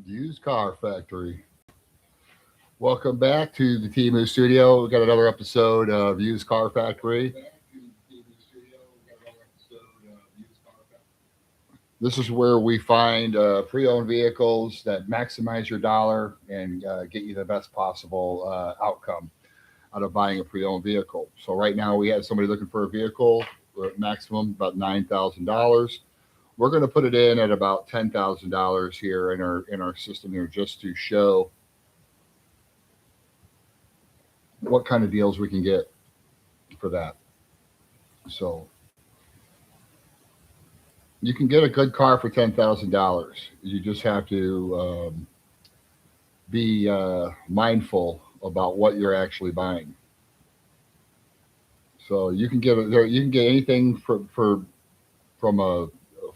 Used Car Factory. Welcome back to the Timu Studio. We got another episode of Used Car Factory. This is where we find pre-owned vehicles that maximize your dollar and get you the best possible outcome out of buying a pre-owned vehicle. So right now we have somebody looking for a vehicle. We're at maximum about $9,000. We're going to put it in at about $10,000 here in our system here, just to show what kind of deals we can get for that. So you can get a good car for $10,000. You just have to be mindful about what you're actually buying. So you can get anything from a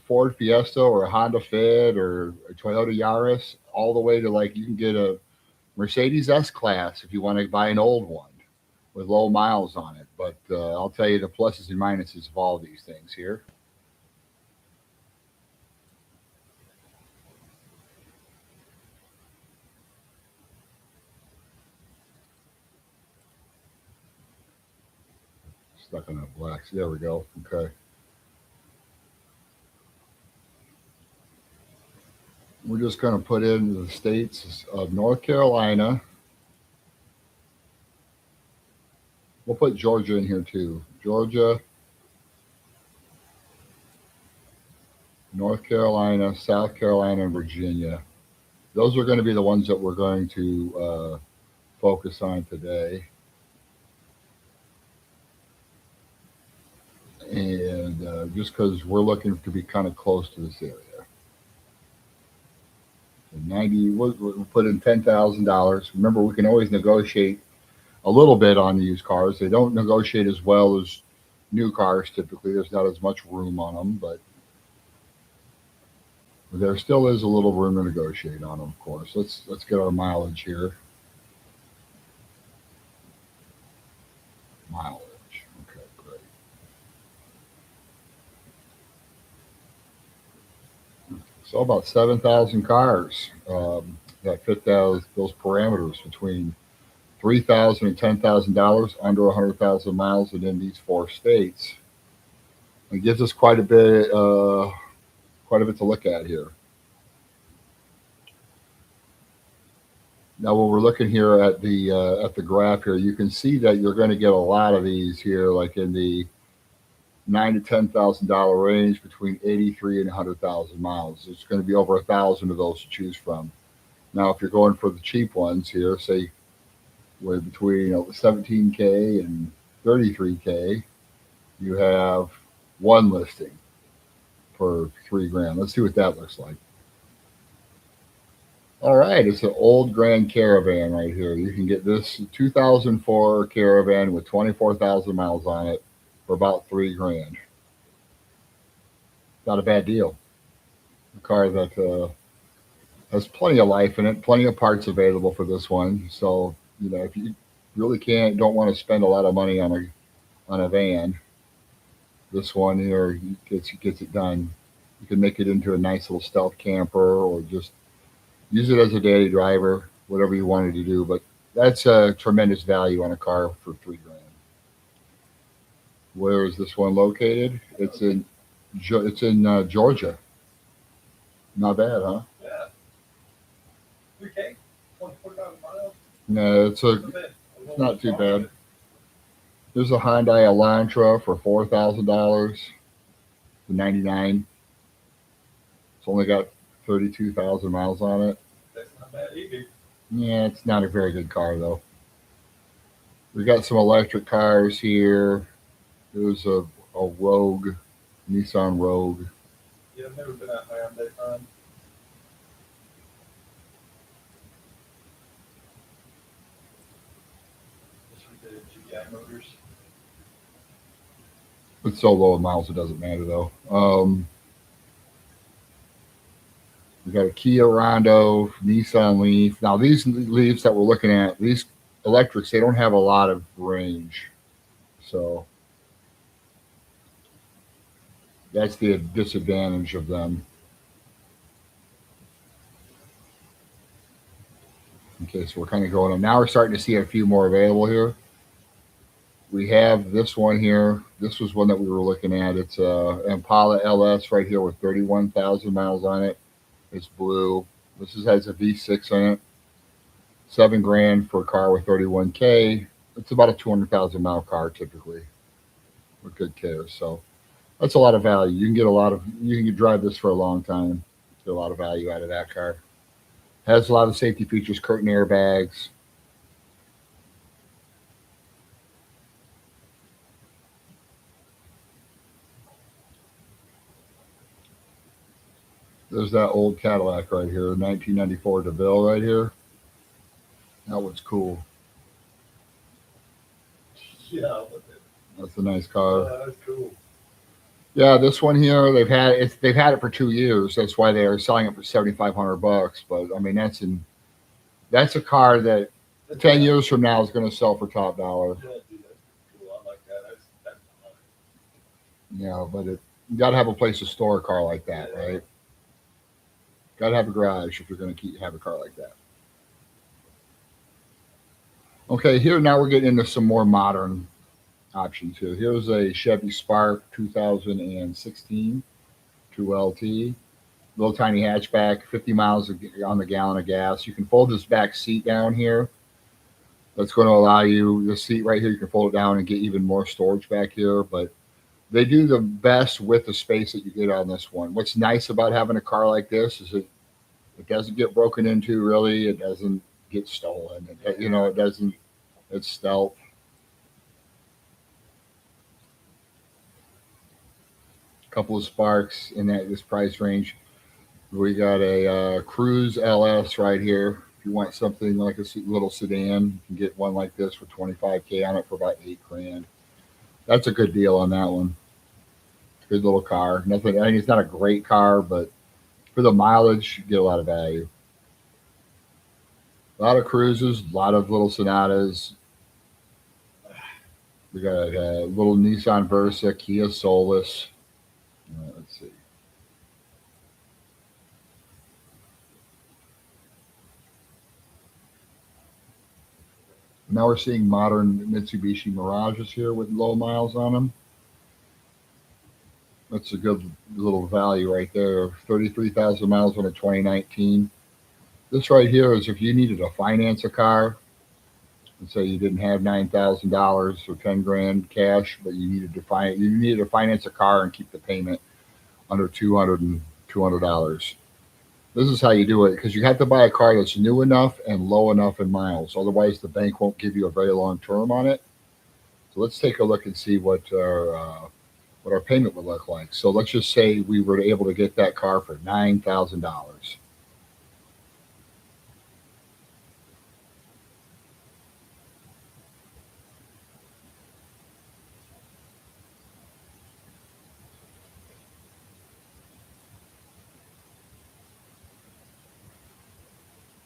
Ford Fiesta or a Honda Fit or a Toyota Yaris, all the way to, like, you can get a Mercedes S Class if you want to buy an old one with low miles on it. But I'll tell you the pluses and minuses of all these things here. Stuck on that black. There we go. Okay. We're just going to put in the states of North Carolina. We'll put Georgia in here too. Georgia, North Carolina, South Carolina, and Virginia. Those are going to be the ones that we're going to focus on today. And just because we're looking to be kind of close to this area. 90, we'll put in $10,000. Remember, we can always negotiate a little bit on used cars. They don't negotiate as well as new cars typically. There's not as much room on them, but there still is a little room to negotiate on them, of course. Let's get our mileage here. Mileage. Okay, great. So about 7,000 cars that fit those parameters between 3,000 and $10,000, under 100,000 miles, and in these four states. It gives us quite a bit to look at here. Now, when we're looking here at the graph here, you can see that you're going to get a lot of these here, like in the $9,000 to $10,000 range, between 83 and 100,000 miles. There's going to be over 1,000 of those to choose from. Now, if you're going for the cheap ones here, say with between 17K and 33K, you have one listing for 3 grand. Let's see what that looks like. All right, it's an old Grand Caravan right here. You can get this 2004 Caravan with 24,000 miles on it for about 3 grand. Not a bad deal. A car that has plenty of life in it, plenty of parts available for this one. So if you really don't want to spend a lot of money on a van, this one here gets it done. You can make it into a nice little stealth camper, or just use it as a daily driver, whatever you wanted to do. But that's a tremendous value on a car for 3 grand. Where is this one located? It's in Georgia. Not bad, huh? Yeah, 3K, 24,000 miles. No, it's not too bad. There's a Hyundai Elantra for $4,000, the '99. It's only got 32,000 miles on it. That's not bad either. Yeah, it's not a very good car though. We got some electric cars here. There's a Rogue, Nissan Rogue. Yeah, I've never been that high on that time. Just with the GDI motors. It's so low in miles it doesn't matter though. We got a Kia Rondo, Nissan Leaf. Now these Leafs that we're looking at, these electrics, they don't have a lot of range, so that's the disadvantage of them. Okay, so we're kind of going on. Now we're starting to see a few more available here. We have this one here. This was one that we were looking at. It's Impala LS right here with 31,000 miles on it. It's blue. Has a V6 on it. 7 grand for a car with 31K. It's about a 200,000 mile car typically with good care. So that's a lot of value. You can get a lot of. You can drive this for a long time. Get a lot of value out of that car. Has a lot of safety features, curtain airbags. There's that old Cadillac right here, 1994 DeVille right here. That one's cool. Yeah, but That's a nice car. that's cool. Yeah, this one here, they've had it for 2 years. That's why they are selling it for $7,500. But I mean, that's a car that 10 years from now is going to sell for top dollar. Yeah, dude, that's cool. I like that. That's fun. Yeah, but you got to have a place to store a car like that, right? Got to have a garage if you're going to have a car like that. Okay, here now we're getting into some more modern options here. Here's a Chevy Spark 2016 2LT, little tiny hatchback, 50 miles on the gallon of gas. You can fold this back seat down here. That's going to allow you, the seat right here, you can fold it down and get even more storage back here. But they do the best with the space that you get on this one. What's nice about having a car like this is it doesn't get broken into really. It doesn't get stolen. It doesn't, it's stealth. Couple of Sparks in this price range. We got a Cruise LS right here. If you want something like a little sedan, you can get one like this for 25K on it for about 8 grand. That's a good deal on that one. Good little car. Nothing. I mean, it's not a great car, but for the mileage, you get a lot of value. A lot of Cruises, a lot of little Sonatas. We got a little Nissan Versa, Kia Solis. Let's see. Now we're seeing modern Mitsubishi Mirages here with low miles on them. That's a good little value right there. 33,000 miles on a 2019. This right here is if you needed to finance a car, and say you didn't have $9,000 or 10 grand cash, but you needed to finance a car and keep the payment under $200. This is how you do it, because you have to buy a car that's new enough and low enough in miles. Otherwise, the bank won't give you a very long term on it. So let's take a look and see what our payment would look like. So let's just say we were able to get that car for $9,000.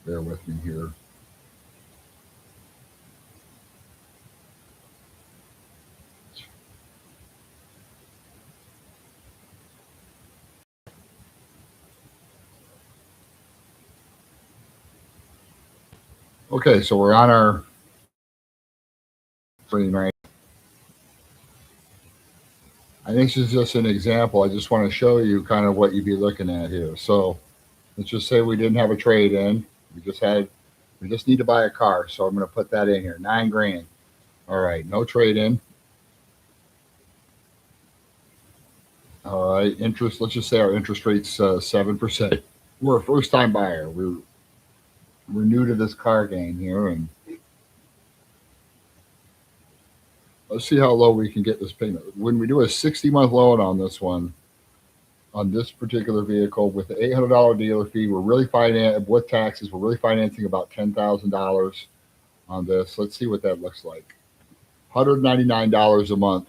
Bear with me here. Okay, so we're on our screen right. I think this is just an example. I just want to show you kind of what you'd be looking at here. So let's just say we didn't have a trade in. We just need to buy a car. So I'm going to put that in here, 9 grand. All right, no trade in. All right, interest. Let's just say our interest rate's 7%. We're a first-time buyer. We're new to this car game here, and let's see how low we can get this payment. When we do a 60-month loan on this one, on this particular vehicle with the $800 dealer fee, we're really with taxes. We're really financing about $10,000 on this. Let's see what that looks like. $199 a month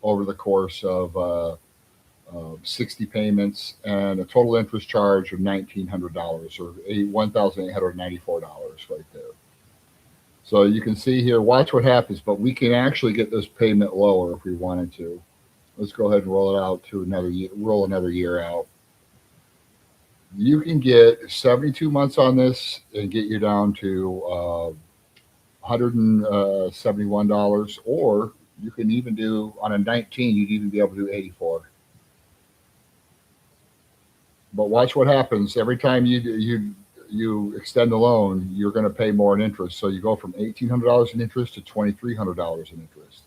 over the course of 60 payments, and a total interest charge of $1,900 or $1,894 right there. So you can see here, watch what happens, but we can actually get this payment lower if we wanted to. Let's go ahead and roll it out to another year, roll another year out. You can get 72 months on this and get you down to $171, or you can even do on a 19, you'd even be able to do 84. But watch what happens every time you extend the loan, you're going to pay more in interest. So you go from $1,800 in interest to $2,300 in interest.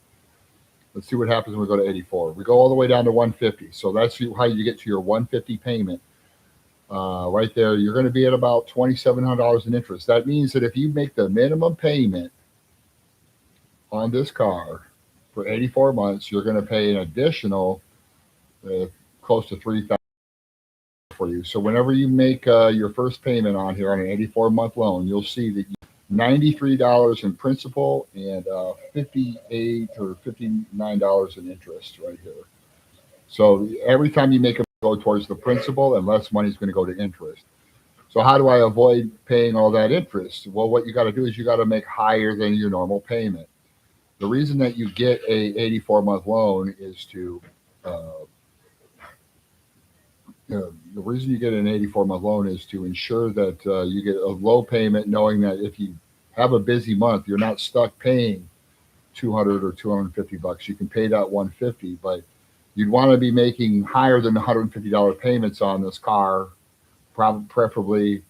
Let's see what happens when we go to 84. We go all the way down to 150. So that's how you get to your 150 payment. Right there, you're going to be at about $2,700 in interest. That means that if you make the minimum payment on this car for 84 months, you're going to pay an additional close to 3,000 for you. So whenever you make your first payment on here on an 84-month loan, you'll see that $93 in principal and 58 or $59 in interest right here. So every time you make a go towards the principal, and less money is going to go to interest. So how do I avoid paying all that interest? Well, what you got to do is you got to make higher than your normal payment. The reason that you get a 84-month loan is to the reason you get an 84-month loan is to ensure that you get a low payment, knowing that if you have a busy month, you're not stuck paying 200 or 250 bucks. You can pay that 150, but you'd want to be making higher than $150 payments on this car, preferably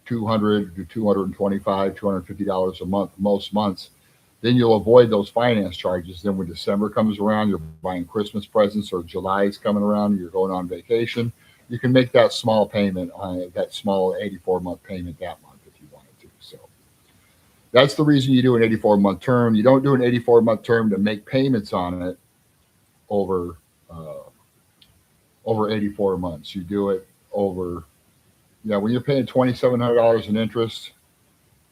200 to 225, $250 a month most months. Then you'll avoid those finance charges. Then when December comes around, you're buying Christmas presents, or July is coming around, you're going on vacation. You can make that small payment on that small 84-month payment that month if you wanted to. So that's the reason you do an 84-month term. You don't do an 84-month term to make payments on it over uh, over 84 months. You do it over, yeah, when you're paying $2,700 in interest,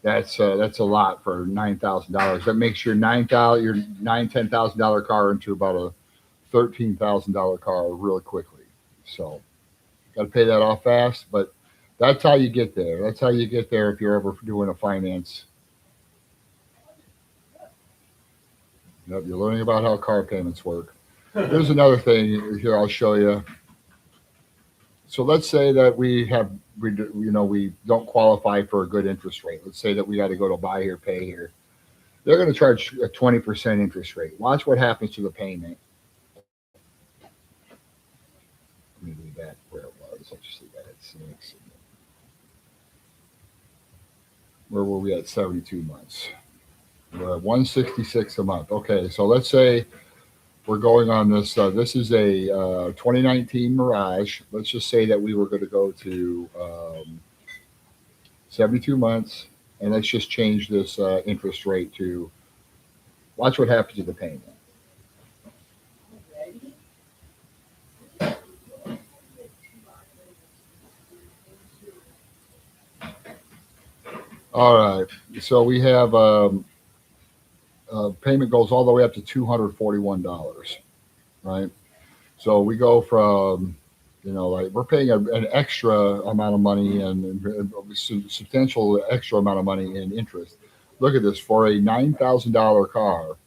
that's a lot for $9,000. That makes your $10,000 car into about a $13,000 car really quickly. So got to pay that off fast, but that's how you get there. That's how you get there if you're ever doing a finance. Yep, you're learning about how car payments work. There's another thing here I'll show you. So let's say that we don't qualify for a good interest rate. Let's say that we got to go to buy here, pay here. They're going to charge a 20% interest rate. Watch what happens to the payment. Let me leave that where it was. I'll just leave that at 6. Where were we at 72 months? We're at 166 a month. Okay, so let's say we're going on this. This is a 2019 Mirage. Let's just say that we were going to go to 72 months, and let's just change this interest rate to. Watch what happens to the payment. All right, so we have payment goes all the way up to $241, right? So we go from, like we're paying an extra amount of money and a substantial extra amount of money in interest. Look at this, for a $9,000 car,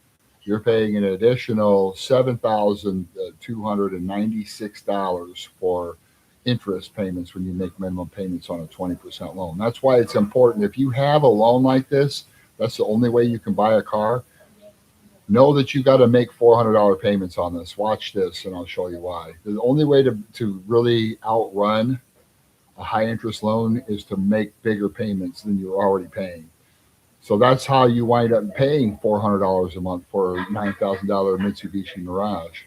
you're paying an additional $7,296 for interest payments when you make minimum payments on a 20% loan. That's why it's important. If you have a loan like this, that's the only way you can buy a car. Know that you got to make $400 payments on this. Watch this, and I'll show you why. The only way to really outrun a high interest loan is to make bigger payments than you're already paying. So that's how you wind up paying $400 a month for a $9,000 Mitsubishi Mirage.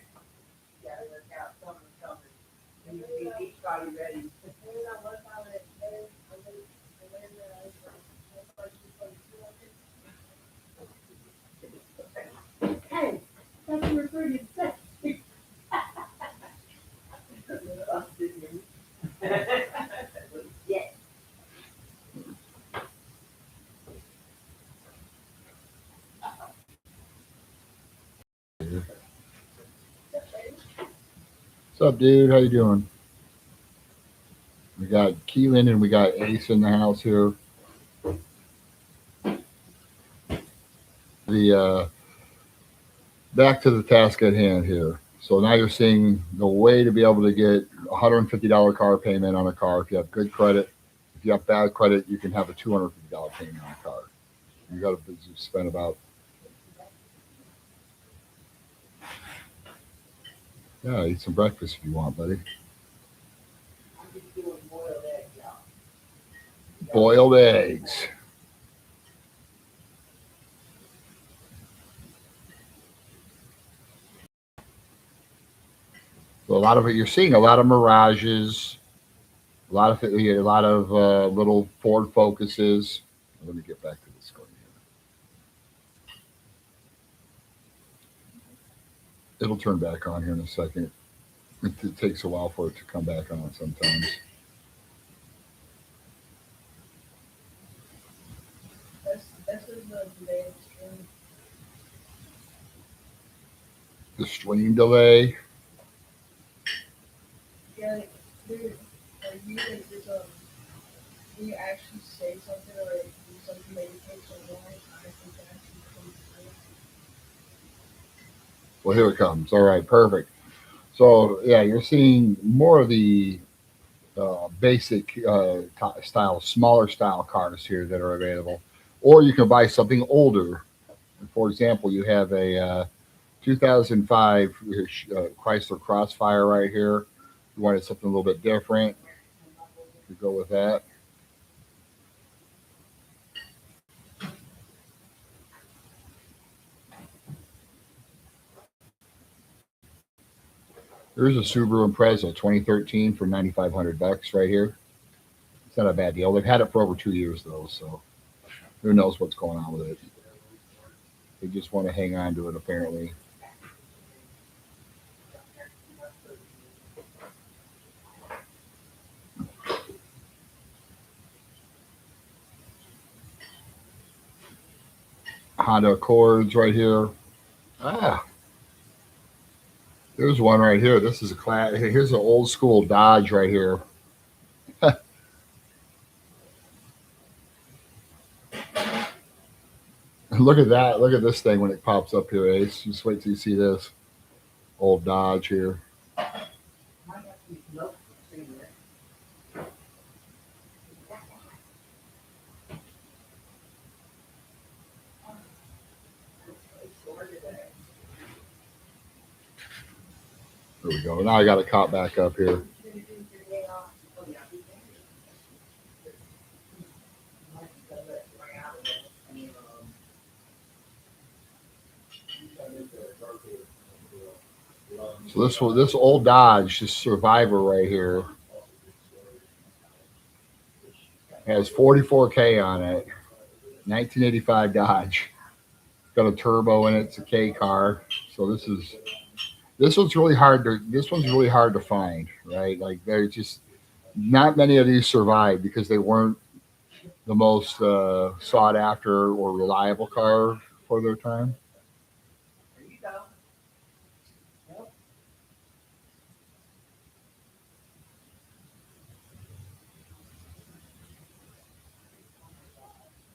What's up, dude? How you doing? We got Keelan and we got Ace in the house here. The back to the task at hand here. So now you're seeing the way to be able to get $150 car payment on a car. If you have good credit, if you have bad credit, you can have a $250 payment on a car. You got to spend about, yeah, eat some breakfast if you want, buddy. Boiled eggs. So a lot of it, you're seeing a lot of Mirages, a lot of little Ford Focuses. Let me get back to the screen here. It'll turn back on here in a second. It takes a while for it to come back on sometimes. This is the delay stream. The stream delay. Yeah, there, like you can just when you actually say something or do something that you takes a long time to actually come through. Well, here it comes. All right, perfect. So yeah, you're seeing more of the basic style, smaller style cars here that are available, or you can buy something older. For example, you have a 2005 Chrysler Crossfire right here. You wanted something a little bit different. You go with that. There's a Subaru Impreza 2013 for $9,500 right here. It's not a bad deal. They've had it for over 2 years though, so who knows what's going on with it. They just want to hang on to it apparently. Honda Accords right here. Ah, there's one right here. This is a class. Here's an old school Dodge right here. Look at that. Look at this thing when it pops up here, Ace. Just wait till you see this old Dodge here. There we go. Now I got it caught back up here. So this old Dodge, this Survivor right here, has 44K on it. 1985 Dodge. Got a turbo in it. It's a K car. So this one's really hard to find, right? Like there's just not many of these survived because they weren't the most sought after or reliable car for their time.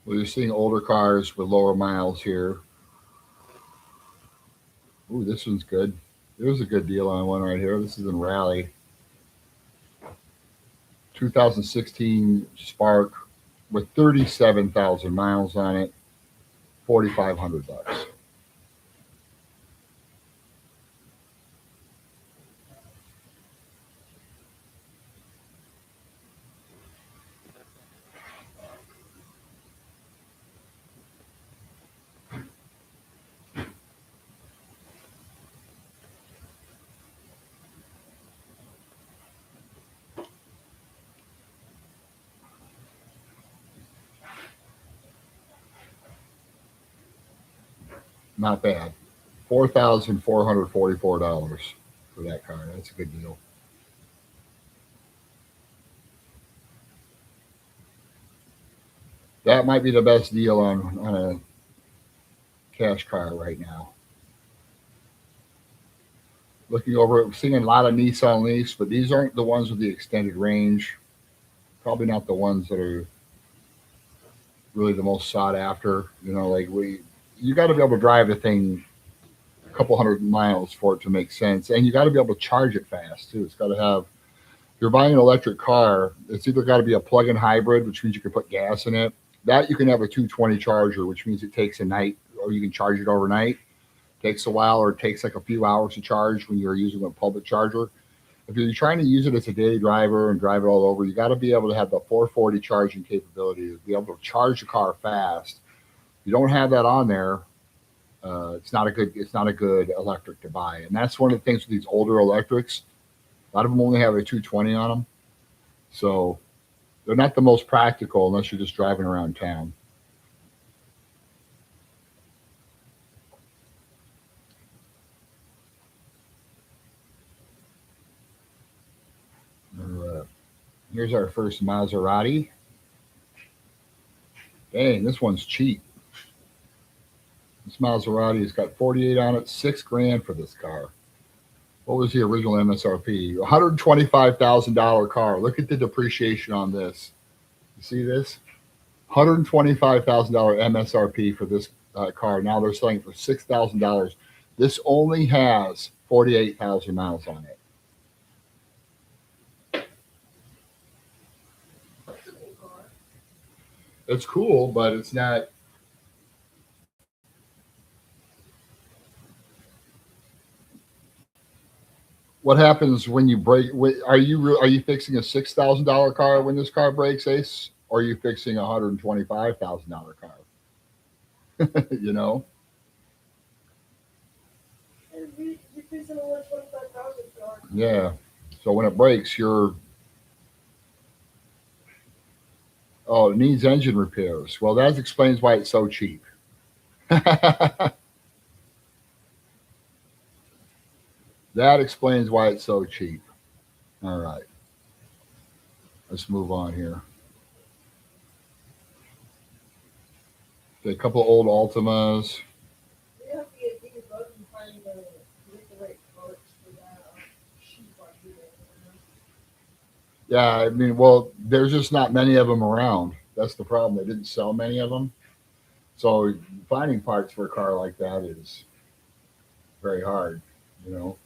Well, you're seeing older cars with lower miles here. Ooh, this one's good. There's a good deal on one right here. This is in Raleigh. 2016 Spark with 37,000 miles on it. $4,500. Not bad. $4,444 for that car. That's a good deal. That might be the best deal on a cash car right now. Looking over it, seeing a lot of Nissan Leafs, but these aren't the ones with the extended range. Probably not the ones that are really the most sought after. You know, like you got to be able to drive the thing couple hundred miles for it to make sense. And you got to be able to charge it fast too. It's got to have. If you're buying an electric car, it's either got to be a plug-in hybrid, which means you can put gas in it. That you can have a 220 charger, which means it takes a night, or you can charge it overnight. Takes a while, or it takes like a few hours to charge when you're using a public charger. If you're trying to use it as a daily driver and drive it all over, you got to be able to have the 440 charging capability to be able to charge the car fast. If you don't have that on there, it's not a good electric to buy. And that's one of the things with these older electrics. A lot of them only have a 220 on them, so they're not the most practical unless you're just driving around town. Uh, Here's our first Maserati. Dang, this one's cheap. This Maserati has got 48 on it, 6 grand for this car. What was the original MSRP? $125,000 car. Look at the depreciation on this. You see this? $125,000 MSRP for this car. Now they're selling it for $6,000. This only has 48,000 miles on it. That's a cool car. It's cool, but it's not. What happens when you break? Are you fixing a $6,000 car when this car breaks, Ace? Or are you fixing a $125,000 car? You know? And you fixing a 125,000 car. Yeah. So when it breaks, it needs engine repairs. Well, that explains why it's so cheap. That explains why it's so cheap. All right. Let's move on here. Okay, a couple of old Altimas. You have to get bigger bugs and find get the right parts for that sheep on eBay. Yeah, I mean, well, there's just not many of them around. That's the problem. They didn't sell many of them. So finding parts for a car like that is very hard, you know.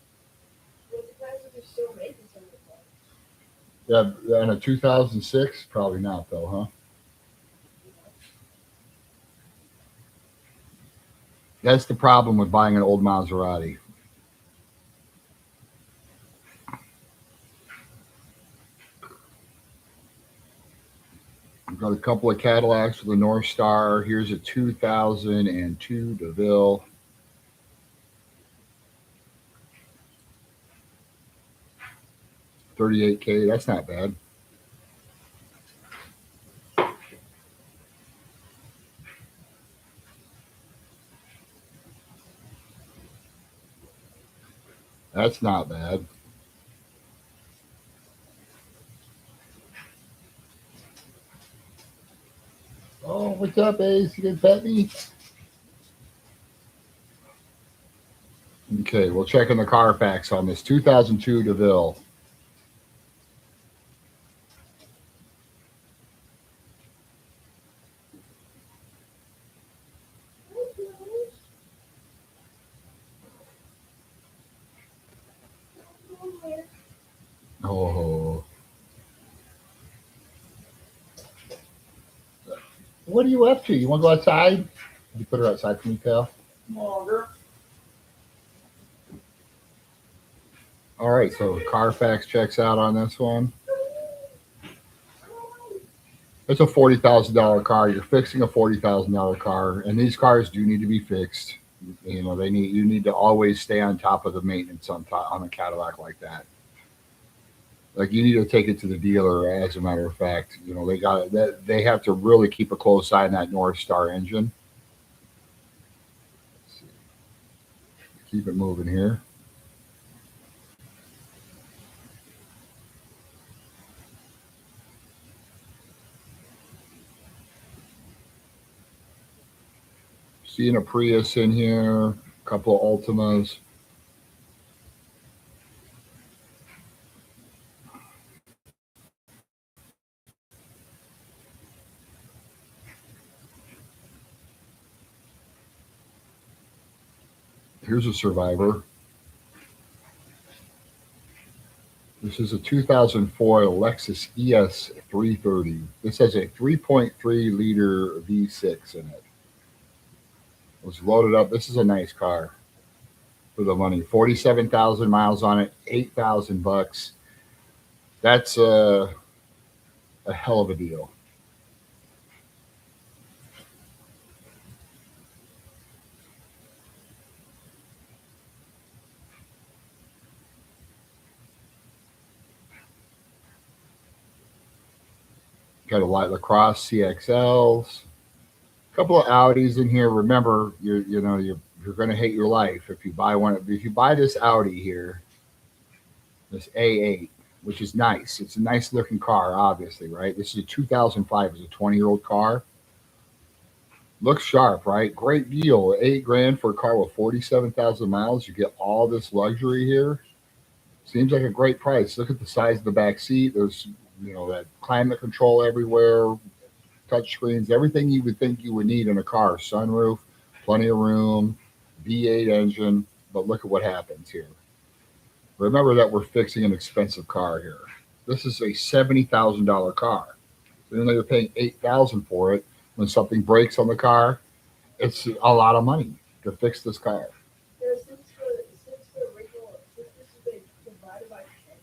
Well, it depends if you're still making some of the parts. Yeah, and a 2006, probably not though, huh? That's the problem with buying an old Maserati. I've got a couple of Cadillacs with the North Star. Here's a 2002 DeVille. $38K. That's not bad. That's not bad. Oh, what's up, Ace? You gonna pet me? Okay, we'll check in the Carfax on this 2002 DeVille. Oh, what are you up to? You want to go outside? Can you put her outside for me, pal? Longer. All right, so Carfax checks out on this one. It's a $40,000 car. You're fixing a $40,000 car, and these cars do need to be fixed. You know, you need to always stay on top of the maintenance on a Cadillac like that. Like you need to take it to the dealer. As a matter of fact, you know they have to really keep a close eye on that North Star engine. Let's see. Keep it moving here. Seeing a Prius in here, a couple of Altimas. Here's a Survivor. This is a 2004 Lexus ES 330. This has a 3.3 liter V6 in it. It was loaded up. This is a nice car for the money. 47,000 miles on it, 8,000 bucks. That's a hell of a deal. Got a light lacrosse CXLs, a couple of Audis in here. Remember, you're going to hate your life if you buy one. If you buy this Audi here, this A8, which is nice. It's a nice looking car, obviously, right? This is a 2005. It's a 20-year-old car. Looks sharp, right? Great deal. 8 grand for a car with 47,000 miles. You get all this luxury here. Seems like a great price. Look at the size of the back seat. There's, that climate control everywhere, touch screens, everything you would think you would need in a car. Sunroof, plenty of room, V8 engine. But look at what happens here. Remember that we're fixing an expensive car here. This is a $70,000 car. So even though you're paying $8,000 for it, when something breaks on the car, it's a lot of money to fix this car. Yeah, since the original, since this is like divided by 10,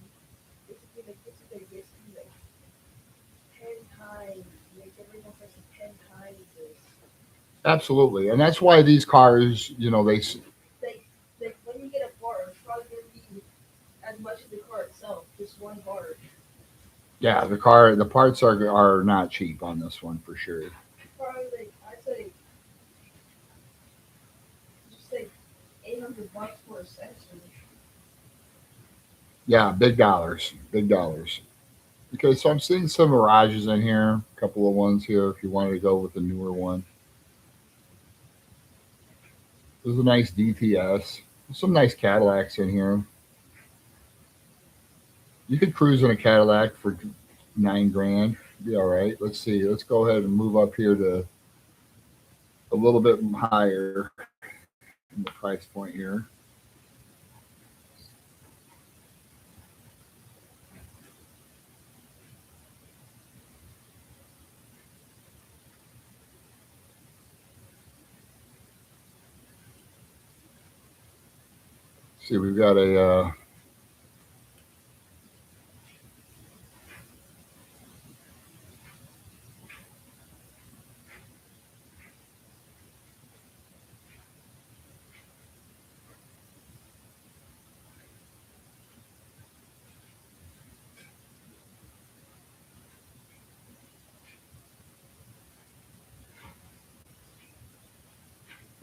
this is basically like 10 times, like the original price is 10 times this. Absolutely, and that's why these cars, Like when you get a part, it's probably gonna be as much as the car itself, just one part. yeah, the parts are not cheap on this one for sure. Probably like I'd say just like $800 for a sensor. Yeah, big dollars, big dollars. Okay, so I'm seeing some Mirages in here, a couple of ones here. If you wanted to go with the newer one, there's a nice DTS. There's some nice Cadillacs in here. You could cruise in a Cadillac for 9 grand. Be all right. Let's see. Let's go ahead and move up here to a little bit higher in the price point here. See, we've got a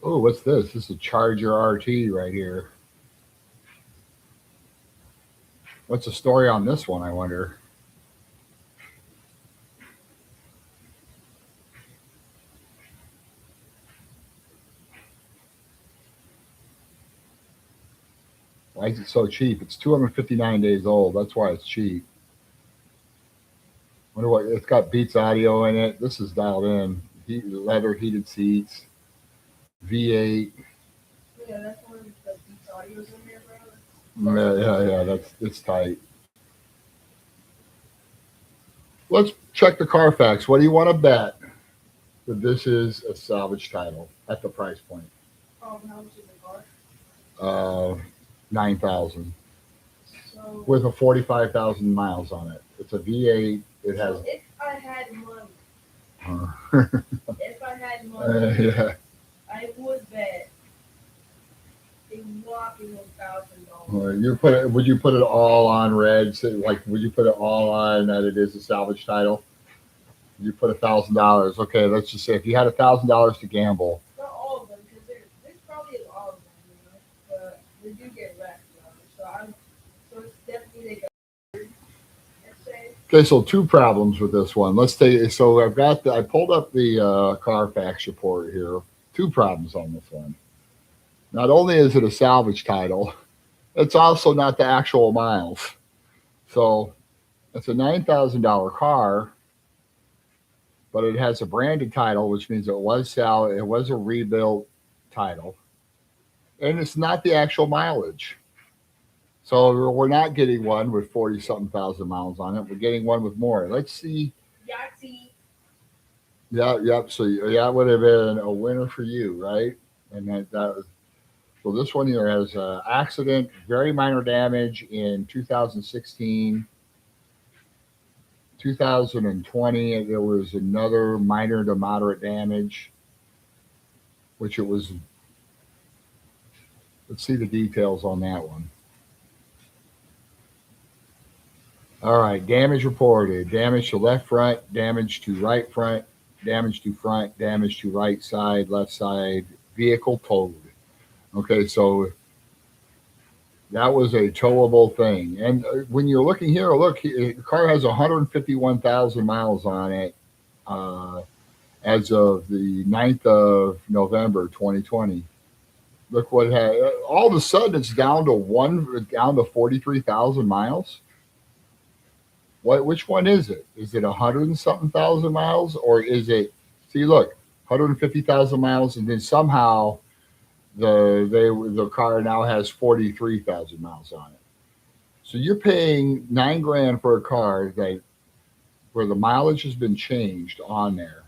oh, what's this? This is a Charger RT right here. What's the story on this one, I wonder? Why is it so cheap? It's 259 days old. That's why it's cheap. Wonder what it's got. Beats audio in it. This is dialed in. Leather heated seats. V8. Yeah, that's one of the Beats Audios in there, bro. Yeah. That's it's tight. Let's check the Carfax. What do you want to bet that this is a salvage title at the price point? How much is the car? 9,000 So with a 45,000 miles on it. It's a V8. It has. so if I had money, Uh, if I had money, yeah. I would bet a whopping $1,000. Would you put it all on red? So, like, would you put it all on that it is a salvage title? You put $1,000. Okay, let's just say if you had $1,000 to gamble. Not all of them, because there's probably a lot of them, but they do get wrecked, so it's definitely like a, let's say, Okay, so two problems with this one. Let's take. So I pulled up the Carfax report here. Two problems on this one. Not only is it a salvage title, it's also not the actual miles. So it's a $9,000 car, but it has a branded title, which means it was a rebuilt title. and it's not the actual mileage. So we're not getting one with 40 something thousand miles on it. We're getting one with more. Let's see. Yahtzee. Yeah, yep. So that would have been a winner for you, right? And so this one here has accident, very minor damage in 2016, 2020. There was another minor to moderate damage, which it was. Let's see the details on that one. All right, damage reported. Damage to left front, damage to right front, damage to front, damage to right side, left side, vehicle towed. Okay, so that was a towable thing. And when you're looking here, look, the car has 151,000 miles on it uh, as of the 9th of November, 2020. Look what all of a sudden it's down to 43,000 miles. Which one is it? Is it 100 and something thousand miles, or is it? See, look, 150,000 miles, and then somehow the car now has 43,000 miles on it. So you're paying 9 grand for a car that where the mileage has been changed on there.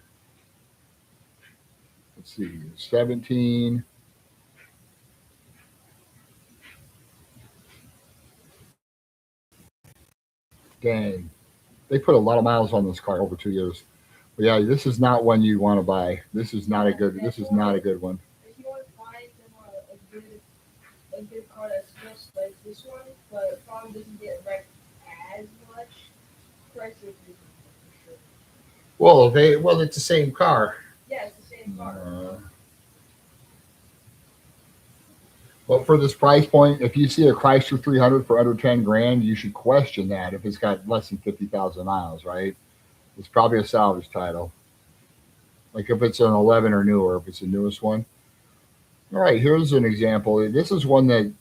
Let's see, 17. Dang, they put a lot of miles on this car over 2 years. But yeah, this is not one you want to buy. This is not a good. This is not a good one. If you want to find them a good car that's just like this one, but probably doesn't get wrecked as much, Chrysler is for sure. Well, it's the same car. Yeah, it's the same car. But for this price point, if you see a Chrysler 300 for under 10 grand, you should question that if it's got less than 50,000 miles, right? It's probably a salvage title. Like if it's an 11 or newer, if it's the newest one. All right, here's an example. This is one that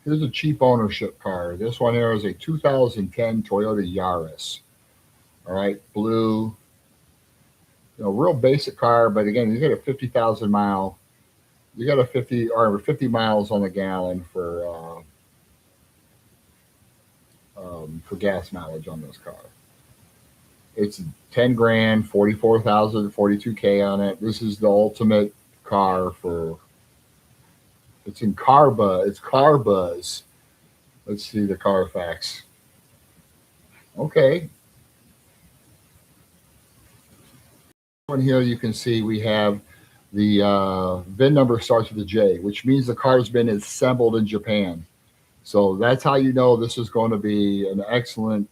here's a cheap ownership car. This one here is a 2010 Toyota Yaris. All right, blue. Real basic car, but again, you get a 50,000 mile. You got a 50 miles on the gallon for gas mileage on this car. It's 10 grand, 44,000, 42K on it. This is the ultimate car for. It's in Car Buzz. It's Car Buzz. Let's see the Carfax. Okay. One here you can see we have the VIN number starts with a J, which means the car's been assembled in Japan. So that's how you know this is going to be an excellent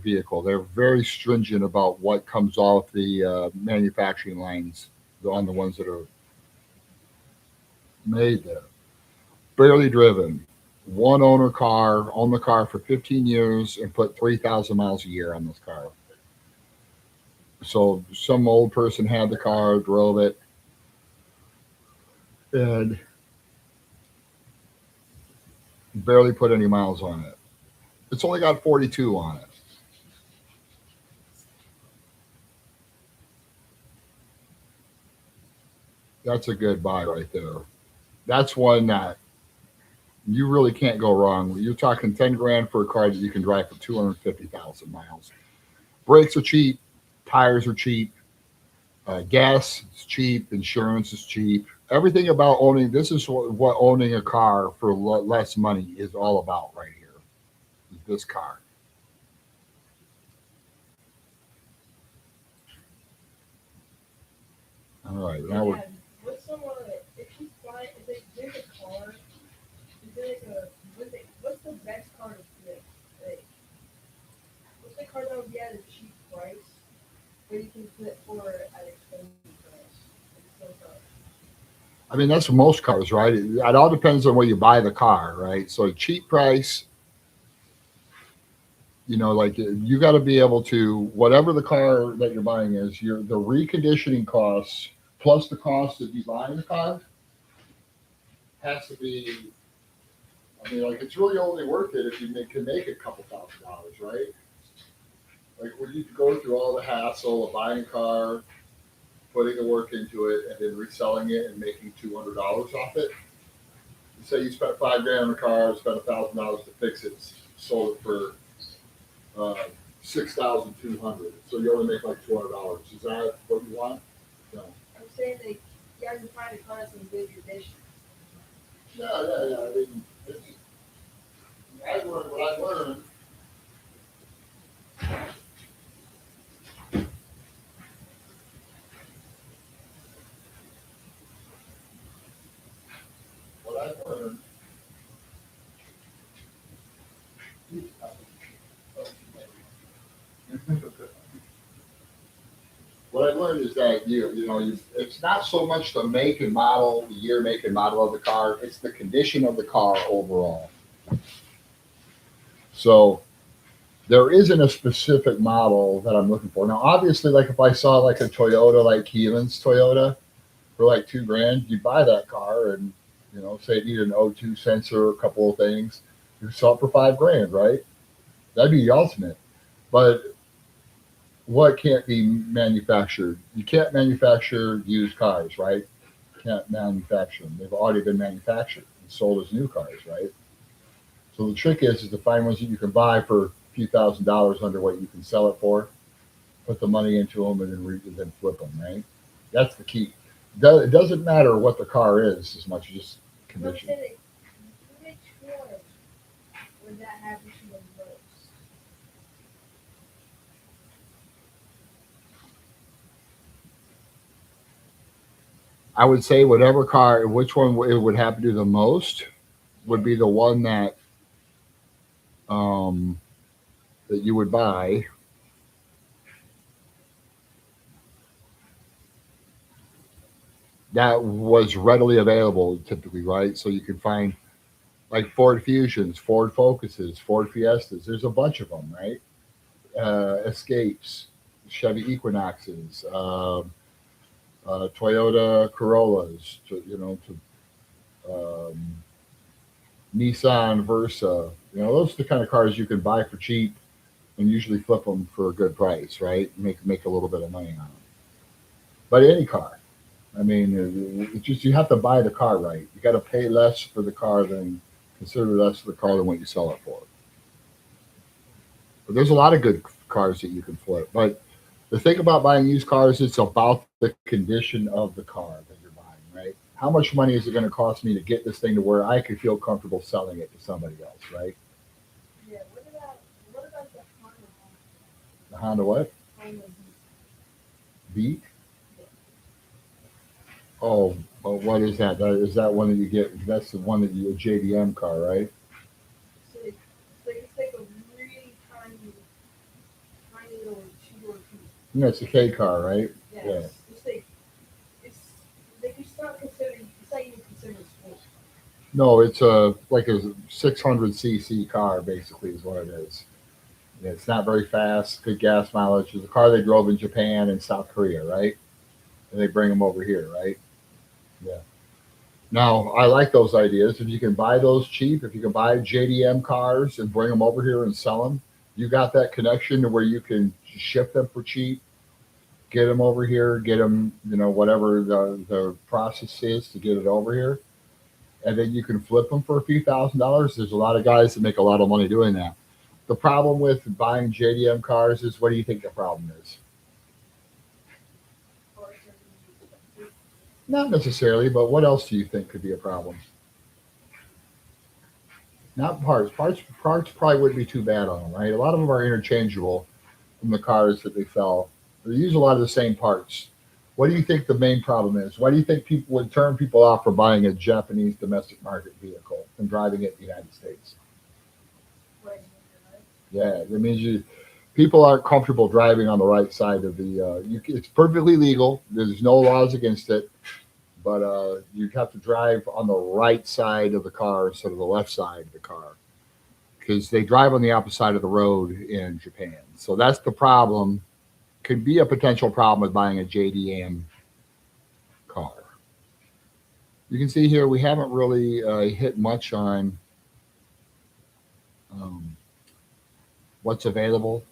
vehicle. They're very stringent about what comes off the manufacturing lines on the ones that are made there. Barely driven. One owner car, owned the car for 15 years and put 3,000 miles a year on this car. So some old person had the car, drove it, and barely put any miles on it. It's only got 42 on it. That's a good buy right there. That's one that you really can't go wrong. You're talking 10 grand for a car that you can drive for 250,000 miles. Brakes are cheap, tires are cheap, gas is cheap, insurance is cheap. Everything about owning this is what owning a car for less money is all about right here. Is this car. All right, now we're What's someone if she's flying? If there's a car, is there like what's the best car to flip? Like, what's the car that would be at a cheap price, where you can flip for an expensive price? Like, so, I mean, that's for most cars, right? It all depends on where you buy the car, right? So cheap price, like you got to be able to whatever the car that you're buying is, the reconditioning costs plus the cost of you buying the car has to be. I mean, like it's really only worth it if you can make a couple $1,000, right? Like when you go through all the hassle of buying a car, putting the work into it, and then reselling it and making $200 off it. Say you spent $5,000 on a car, spent $1,000 to fix it, sold it for 6,200. So you only make like $200. Is that what you want? No. I'm saying that you guys are trying to call us in good condition. Yeah. I mean, I learned what I learned. What I learned. What I learned is that it's not so much the make and model, the year, make and model of the car. It's the condition of the car overall. So there isn't a specific model that I'm looking for. Now, obviously, like if I saw like a Toyota, like Keelan's Toyota, for like $2,000, you buy that car and say it needed an O2 sensor, a couple of things, you sell it for $5,000, right? That'd be the ultimate. But what can't be manufactured? You can't manufacture used cars, right? Can't manufacture them. They've already been manufactured and sold as new cars, right? So the trick is to find ones that you can buy for a few $1,000s under what you can sell it for, put the money into them, and then flip them, right? That's the key. It doesn't matter what the car is as much as just condition. Which one would that happen to the most? I would say whatever car, which one it would happen to the most would be the one um, that you would buy that was readily available typically, right? So you can find like Ford Fusions, Ford Focuses, Ford Fiestas. There's a bunch of them, right? Escapes, Chevy Equinoxes, Toyota Corollas, um, Nissan Versa. Those are the kind of cars you can buy for cheap and usually flip them for a good price, right? Make a little bit of money on them. But any car, I mean, it's just you have to buy the car right. You got to pay less for the car than consider less for the car than what you sell it for. But there's a lot of good cars that you can flip. But the thing about buying used cars, it's about the condition of the car that you're buying, right? How much money is it going to cost me to get this thing to where I could feel comfortable selling it to somebody else, right? Yeah. What about the Honda? The Honda what? Honda Beat? Oh, well, what is that? Is that one that you get? That's the one that you a JDM car, right? It's like a really tiny little two-door coupe. It's a K car, right? Yes. Yeah. It's not considered. It's not even considered a sports car. No, it's like a 600cc car, basically, is what it is. Yeah, it's not very fast, good gas mileage. It's a car they drove in Japan and South Korea, right? And they bring them over here, right? Yeah. Now, I like those ideas. If you can buy those cheap, if you can buy JDM cars and bring them over here and sell them, you got that connection to where you can ship them for cheap, get them over here, get them, whatever the process is to get it over here, and then you can flip them for a few $1,000s. There's a lot of guys that make a lot of money doing that. The problem with buying JDM cars is, what do you think the problem is? Not necessarily, but what else do you think could be a problem? Not parts. Parts probably wouldn't be too bad on them, right? A lot of them are interchangeable from the cars that they sell. They use a lot of the same parts. What do you think the main problem is? Why do you think people would turn people off for buying a Japanese domestic market vehicle and driving it in the United States? Yeah, that means people aren't comfortable driving on the right side of the. It's perfectly legal. There's no laws against it, but you have to drive on the right side of the car instead of the left side of the car, because they drive on the opposite side of the road in Japan. So that's the problem. Could be a potential problem with buying a JDM car. You can see here we haven't really hit much on um, what's available.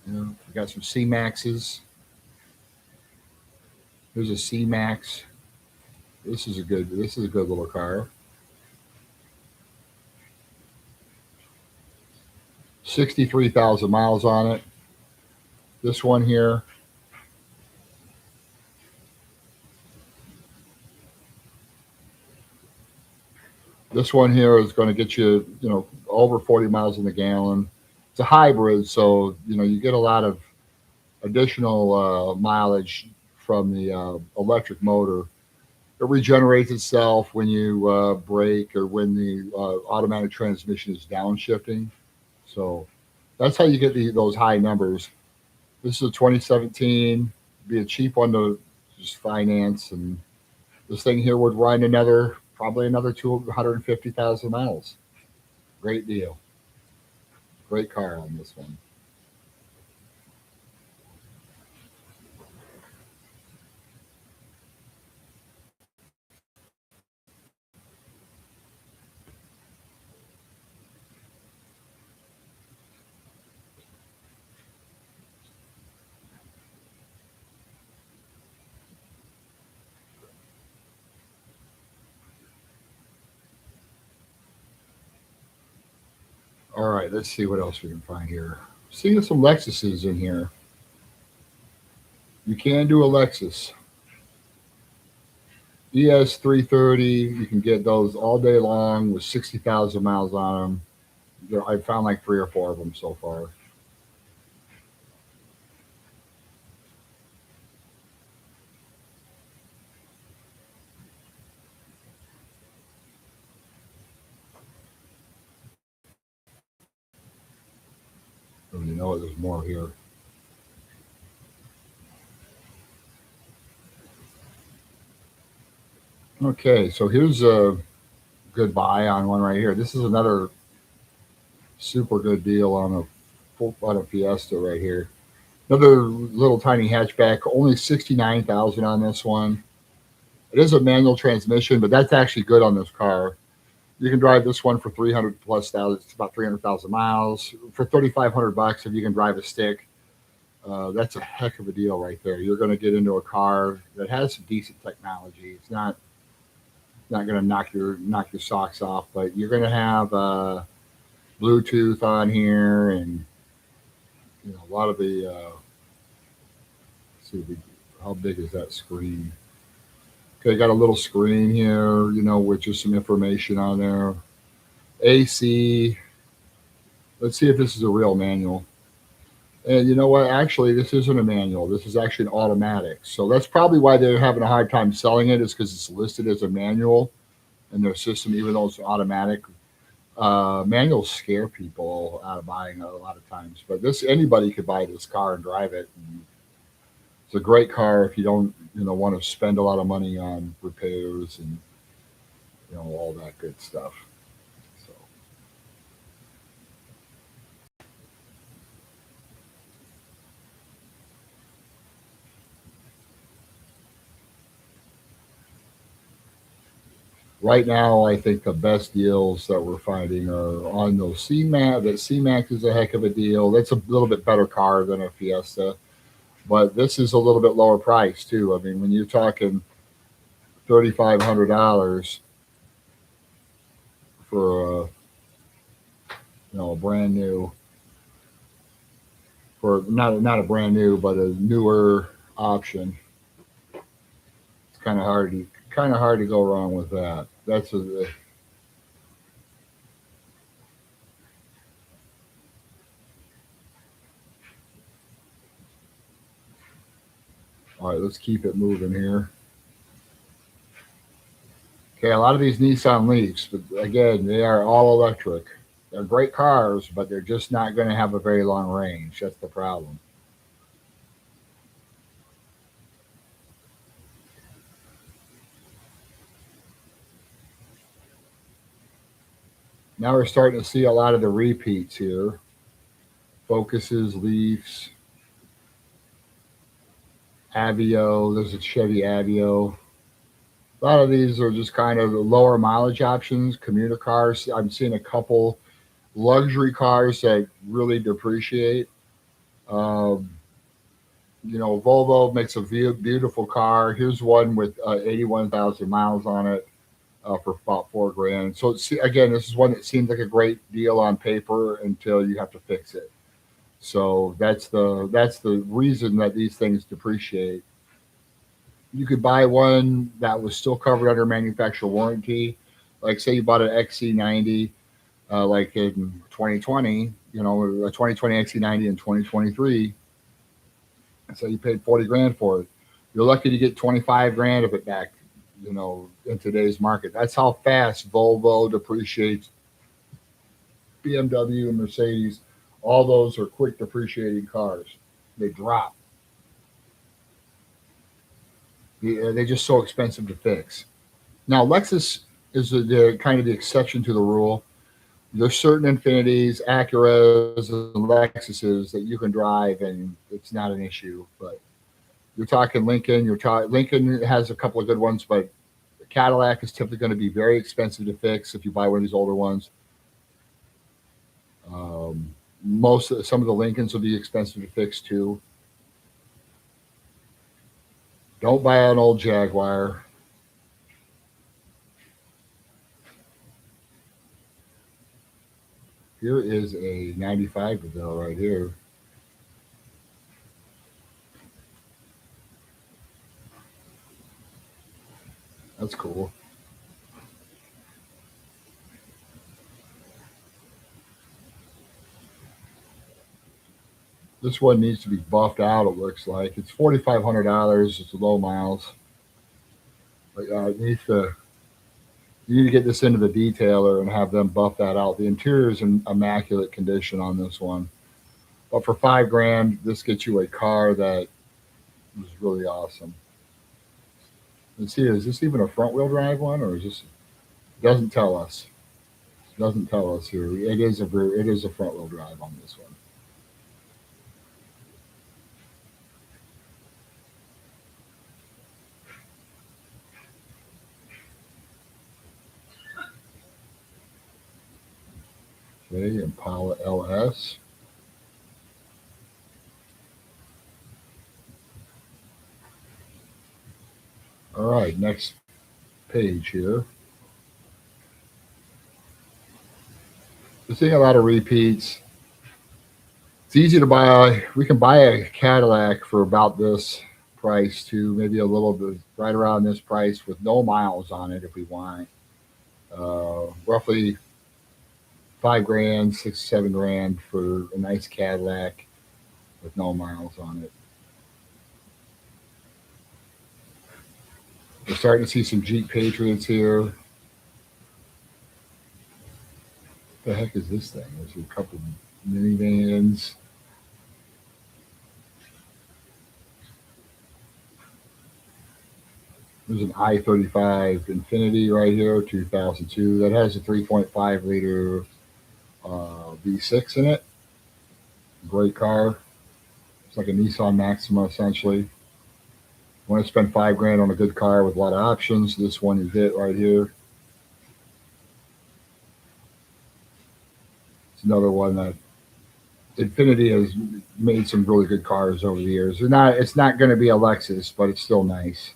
We got some C Maxes. Here's a C-Max. This is a good little car. 63,000 miles on it. This one here, is going to get you, over 40 miles in the gallon. It's a hybrid, so you get a lot of additional mileage from the electric motor. It regenerates itself when you brake or when the automatic transmission is downshifting. So that's how you get those high numbers. This is a 2017, be a cheap one to just finance, and this thing here would run probably another 250,000 miles. Great deal. Great car on this one. All right, let's see what else we can find here. Seeing some Lexuses in here. You can do a Lexus. ES330, you can get those all day long with 60,000 miles on them. I found like 3 or 4 of them so far. Oh, there's more here. Okay, so here's a good buy on one right here. This is another super good deal on a Fiesta right here. Another little tiny hatchback, only 69,000 on this one. It is a manual transmission, but that's actually good on this car. You can drive this one for 300 plus thousand. It's about 300,000 miles for 3,500 bucks. If you can drive a stick, that's a heck of a deal right there. You're going to get into a car that has some decent technology. It's not going to knock your socks off, but you're going to have Bluetooth on here, and a lot of the. Let's see, how big is that screen? Okay, got a little screen here, with just some information on there. AC. Let's see if this is a real manual. And you know what? Actually, this isn't a manual. This is actually an automatic. So that's probably why they're having a hard time selling it, is because it's listed as a manual in their system, even though it's automatic. Manuals scare people out of buying a lot of times. But anybody could buy this car and drive it. And it's a great car if you don't, want to spend a lot of money on repairs and, all that good stuff. So. Right now, I think the best deals that we're finding are on those C-Max. That C-Max is a heck of a deal. That's a little bit better car than a Fiesta, but this is a little bit lower price too. I mean, when you're talking $3,500 for a brand new, for not a brand new, but a newer option, it's kind of hard to go wrong with that. That's all right. Let's keep it moving here. Okay, a lot of these Nissan Leafs, but again, they are all electric. They're great cars, but they're just not going to have a very long range. That's the problem. Now we're starting to see a lot of the repeats here. Focuses, Leafs, Avio. There's a Chevy Avio. A lot of these are just kind of the lower mileage options, commuter cars. I'm seeing a couple luxury cars that really depreciate. Um, Volvo makes a beautiful car. Here's one with 81,000 miles on it for about 4 grand. So again, this is one that seems like a great deal on paper until you have to fix it. So that's the reason that these things depreciate. You could buy one that was still covered under manufacturer warranty. Like say you bought an XC90 like in 2020, a 2020 XC90 in 2023, so you paid 40 grand for it. You're lucky to get 25 grand of it back, in today's market. That's how fast Volvo depreciates. BMW and Mercedes, all those are quick depreciating cars. They drop. They're just so expensive to fix. Now, Lexus is the kind of the exception to the rule. There's certain Infinities, Acuras, and Lexuses that you can drive and it's not an issue. But you're talking Lincoln. Lincoln has a couple of good ones, but Cadillac is typically going to be very expensive to fix if you buy one of these older ones. Some of the Lincolns will be expensive to fix too. Don't buy an old Jaguar. Here is a 95 DeVille right here. That's cool. This one needs to be buffed out, it looks like. It's $4,500. It's low miles. But you need to get this into the detailer and have them buff that out. The interior is in immaculate condition on this one. But for 5 grand, this gets you a car that is really awesome. Let's see, is this even a front wheel drive one, or is this? Doesn't tell us. Doesn't tell us here. It is a front wheel drive on this one. Okay, Impala LS. All right, next page here. We're seeing a lot of repeats. It's easy to buy. We can buy a Cadillac for about this price too, maybe a little bit right around this price with no miles on it if we want. Roughly 5 grand, 6, 7 grand for a nice Cadillac with no miles on it. We're starting to see some Jeep Patriots here. What the heck is this thing? There's a couple minivans. There's an I-35 Infinity right here, 2002. That has a 3.5 liter V6 in it. Great car. It's like a Nissan Maxima essentially. Want to spend 5 grand on a good car with a lot of options? This one you get right here. It's another one that Infinity has made some really good cars over the years. It's not going to be a Lexus, but it's still nice.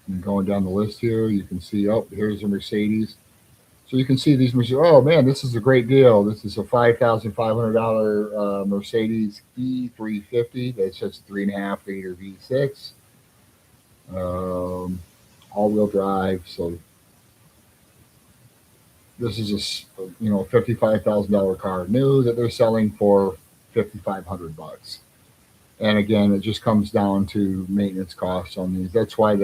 And going down the list here, you can see, oh, here's a Mercedes. So you can see these Mercedes. Oh man, this is a great deal. This is a $5,500 Mercedes E350. That's just 3.5 liter V6, all-wheel drive. So this is just $55,000 car new that they're selling for $5,500. And again, it just comes down to maintenance costs on these. That's why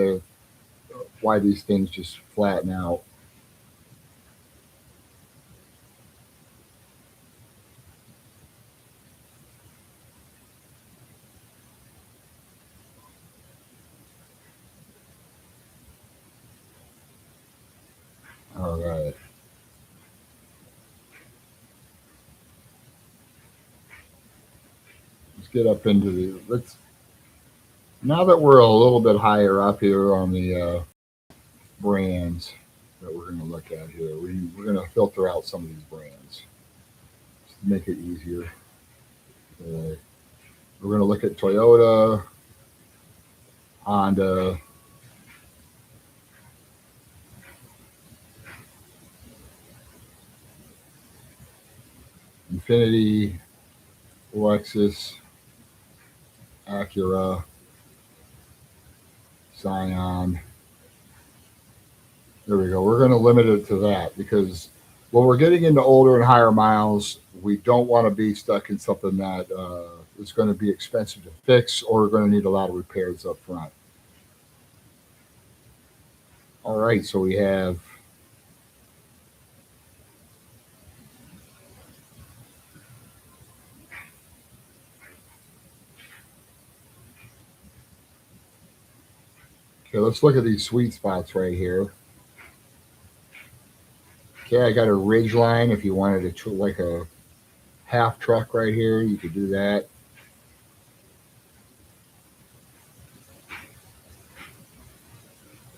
these things just flatten out. All right. Let's get up into let's now that we're a little bit higher up here on the brands that we're going to look at here. We're going to filter out some of these brands just to make it easier. We're going to look at Toyota, Honda, Infiniti, Lexus, Acura, Scion. There we go. We're going to limit it to that because when we're getting into older and higher miles, we don't want to be stuck in something that is going to be expensive to fix or we're going to need a lot of repairs up front. All right, so we have okay. Let's look at these sweet spots right here. Okay, I got a Ridgeline. If you wanted like a half truck right here, you could do that.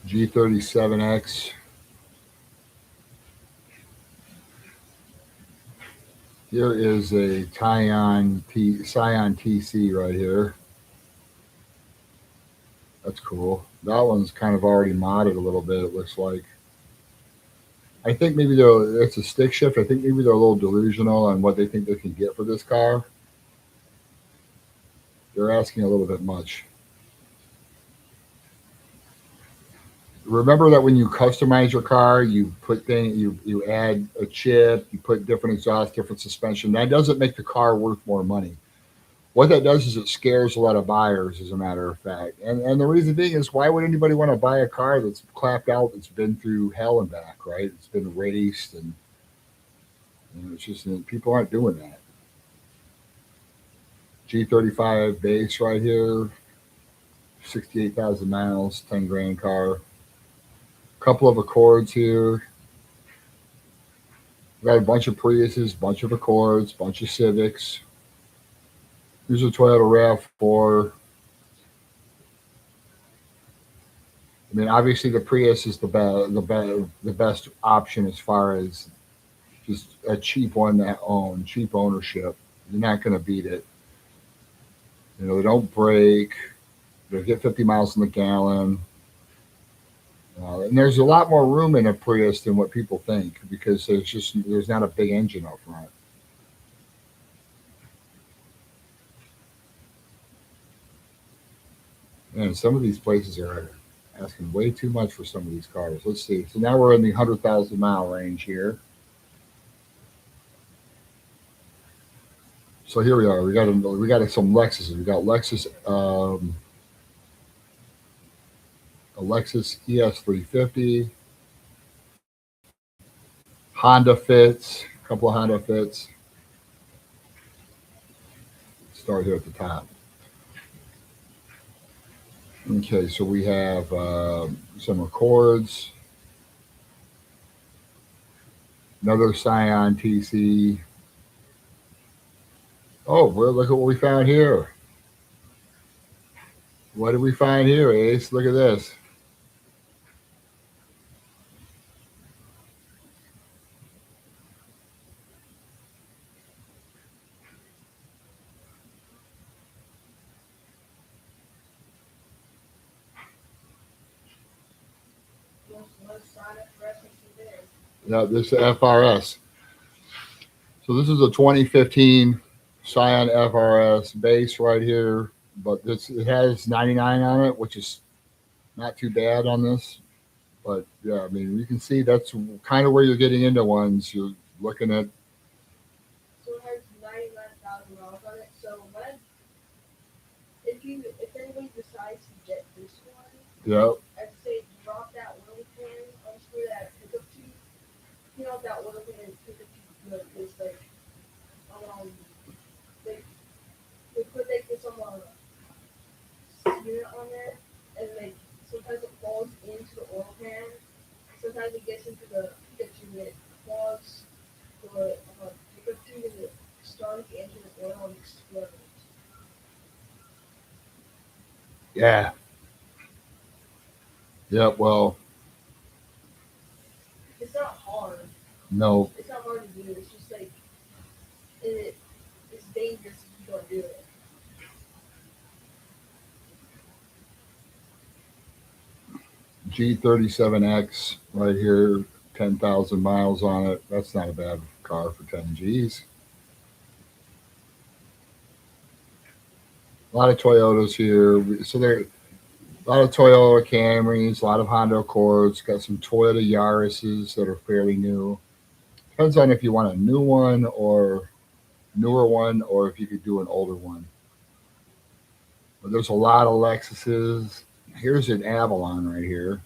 G37X. Here is a Scion TC right here. That's cool. That one's kind of already modded a little bit, it looks like. I think maybe it's a stick shift. I think maybe they're a little delusional on what they think they can get for this car. They're asking a little bit much. Remember that when you customize your car, you put you add a chip, you put different exhaust, different suspension. That doesn't make the car worth more money. What that does is it scares a lot of buyers, as a matter of fact. And the reason being is why would anybody want to buy a car that's clapped out, that's been through hell and back, right? It's been raced, and it's just people aren't doing that. G35 base right here, 68,000 miles, 10 grand car. Couple of Accords here. Got a bunch of Priuses, bunch of Accords, bunch of Civics. Here's a Toyota RAV4. I mean, obviously the Prius is the best option as far as just a cheap one to own, cheap ownership. You're not going to beat it. They don't break. They get 50 miles in the gallon. And there's a lot more room in a Prius than what people think because there's not a big engine up front. And some of these places are asking way too much for some of these cars. Let's see. So now we're in the 100,000 mile range here. So here we are. We got some Lexuses. We got a Lexus ES350, Honda Fits, a couple of Honda Fits. Start here at the top. Okay, so we have some Accords, another Scion TC. Oh, well, look at what we found here. What did we find here, Ace? Look at this. Yeah, this is FRS. So this is a 2015 Scion FRS base right here, but it has 99 on it, which is not too bad on this. But yeah, I mean, you can see that's kind of where you're getting into ones. You're looking at. So it has 99,000 miles on it. So if anybody decides to get this one, Yep. I'd say drop that oil pan onto that pickup tube. That oil pan pickup tube is like they put like this unit on there, and like sometimes it falls into the oil pan. Sometimes it gets into the pickup tube and it clogs the pickup tube and it starts to enter the oil and explodes. Yeah. Yep. Well, No, It's not hard to do. It's just like it's dangerous if you don't do it. G37X right here, 10,000 miles on it. That's not a bad car for 10 Gs. A lot of Toyotas here. So there, a lot of Toyota Camrys, a lot of Honda Accords. Got some Toyota Yaris's that are fairly new. Depends on if you want a new one or newer one, or if you could do an older one. But there's a lot of Lexuses. Here's an Avalon right here.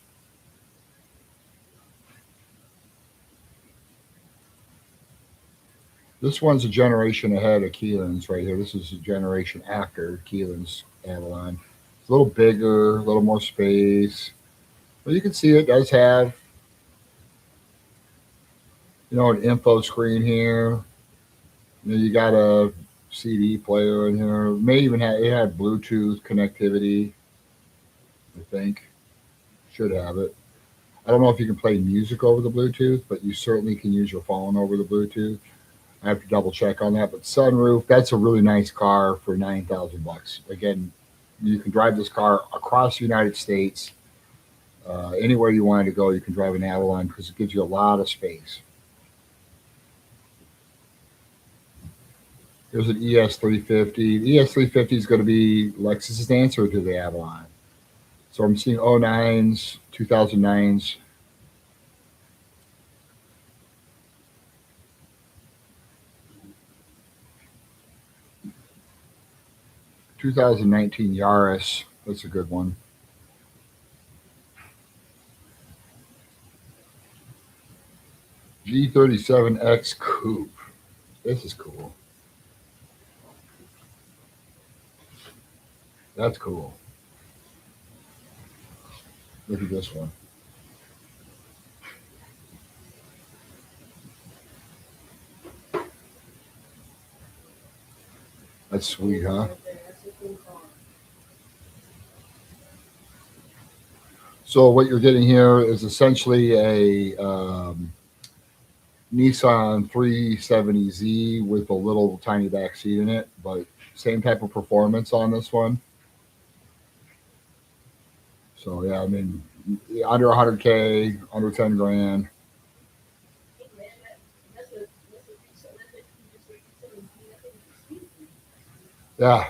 This one's a generation ahead of Keelan's right here. This is a generation after Keelan's Avalon. It's a little bigger, a little more space. But you can see it does have, an info screen here. You got a CD player in here. May even have it had Bluetooth connectivity. I think should have it. I don't know if you can play music over the Bluetooth, but you certainly can use your phone over the Bluetooth. I have to double check on that. But sunroof, that's a really nice car for $9,000. Again, you can drive this car across the United States. Anywhere you wanted to go, you can drive an Avalon because it gives you a lot of space. There's an ES350. The ES350 is going to be Lexus's answer to the Avalon. So I'm seeing 09s, 2009s. (2019) Yaris, that's a good one. G37X Coupe. This is cool. That's cool. Look at this one. That's sweet, huh? That's a cool car. So what you're getting here is essentially a Nissan 370Z with a little tiny back seat in it, but same type of performance on this one. So yeah, I mean, under 100K, under 10 grand. Hey man, that's a just like you said, I think it's sweet. Yeah,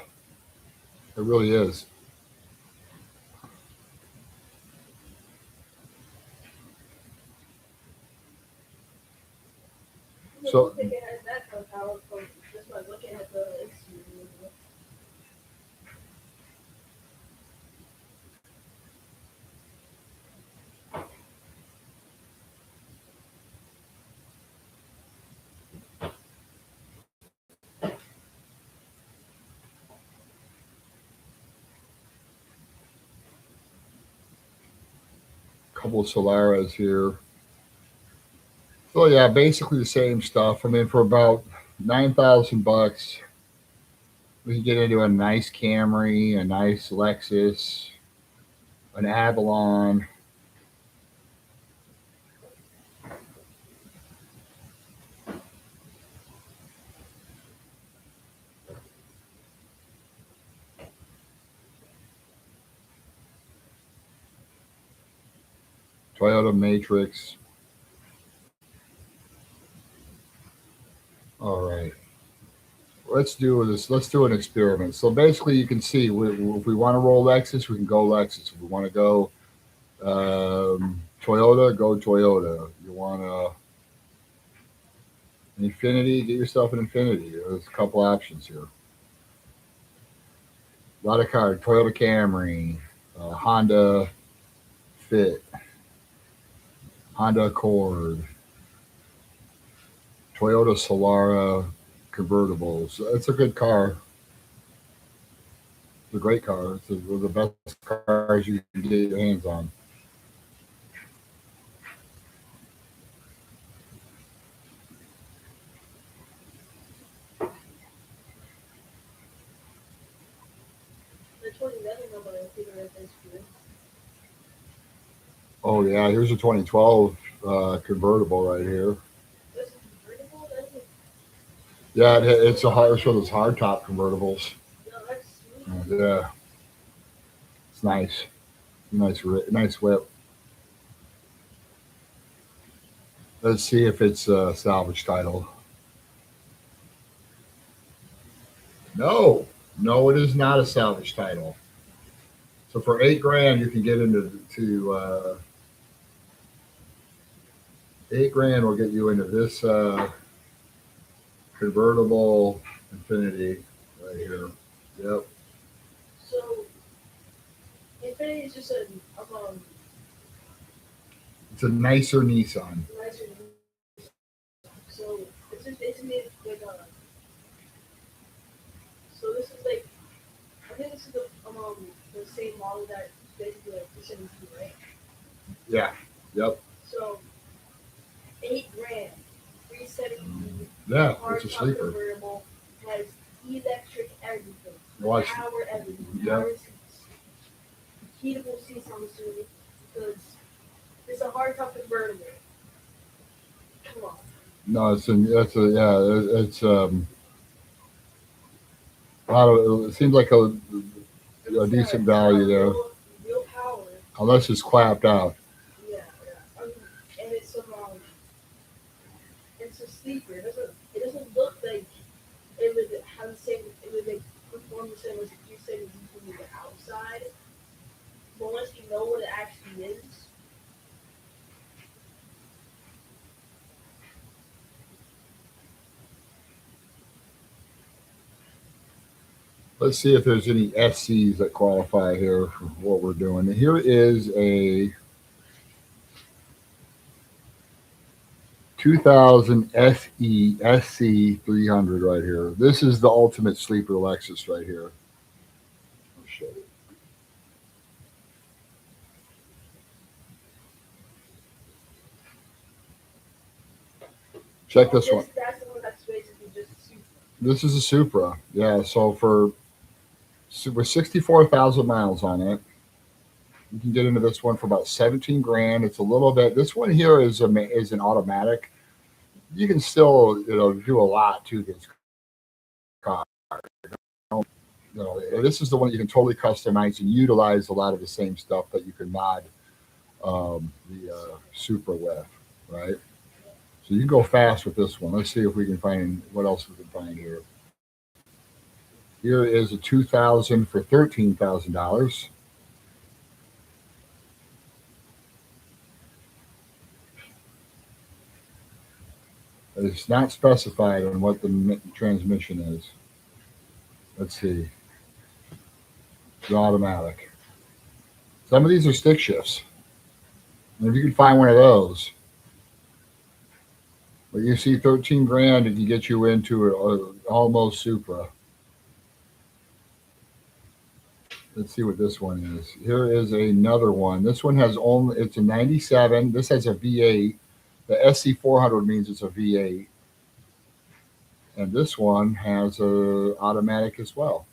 it really is. You know, So you think it has that kind of power from just by looking at the exterior. a couple of Solaras here. So yeah, basically the same stuff. I mean, for about $9,000, we can get into a nice Camry, a nice Lexus, an Avalon. Toyota Matrix. All right, let's do this. Let's do an experiment. So basically, you can see if we want to roll Lexus, we can go Lexus. If we want to go Toyota, go Toyota. You want an Infinity, get yourself an Infinity. There's a couple options here. A lot of cars. Toyota Camry, Honda Fit, Honda Accord, Toyota Solara convertibles. It's a good car. It's a great car. It's one of the best cars you can get your hands on. The 2011 number I figure out that's good. Oh yeah, here's a 2012 convertible right here. Yeah, it's a hard, it's one of those hard top convertibles. No, that's sweet. Yeah, it's nice. Nice whip. Let's see if it's a salvage title. No, no, it is not a salvage title. So for 8 grand, you can get into to 8 grand will get you into this convertible Infinity right here. Yep, So Infinity is just a it's a nicer Nissan. nicer. So it's just it's made with so this is like I think this is the same model that basically like the 17, right? Yeah, yep, So 8 grand, 370, yeah, hard it's a top sleeper. convertible, has electric everything, Watch, power everything, yeah, power seats, heatable seats I'm assuming, because it's a hard top convertible. Come on. no, that's a yeah, it's a lot of. It seems like a decent value there, Real power. unless it's clapped out. Yeah, yeah. And it's a sleeper. It doesn't look like it would have the same. It would like perform the same as if you said it's from the outside. But once you know what it actually is, Let's see if there's any SCs that qualify here for what we're doing. Here is a 2000 SE SC 300 right here. This is the ultimate sleeper Lexus right here. I'll show you. Check this one. that's the one that's basically just super. This is a Supra. Yeah, so for with 64,000 miles on it, you can get into this one for about 17 grand. It's a little bit. This one here is an automatic. You can still do a lot to this car. This is the one that you can totally customize and utilize a lot of the same stuff that you can mod the Supra with, right? So you can go fast with this one. Let's see if we can find what else we can find here. Here is a 2000 for $13,000. It's not specified on what the transmission is. Let's see. It's automatic. Some of these are stick shifts. And if you can find one of those, but you see 13 grand, it can get you into almost Supra. Let's see what this one is. Here is another one. This one has only, it's a 97. This has a V8. The SC400 means it's a V8. And this one has a automatic as well.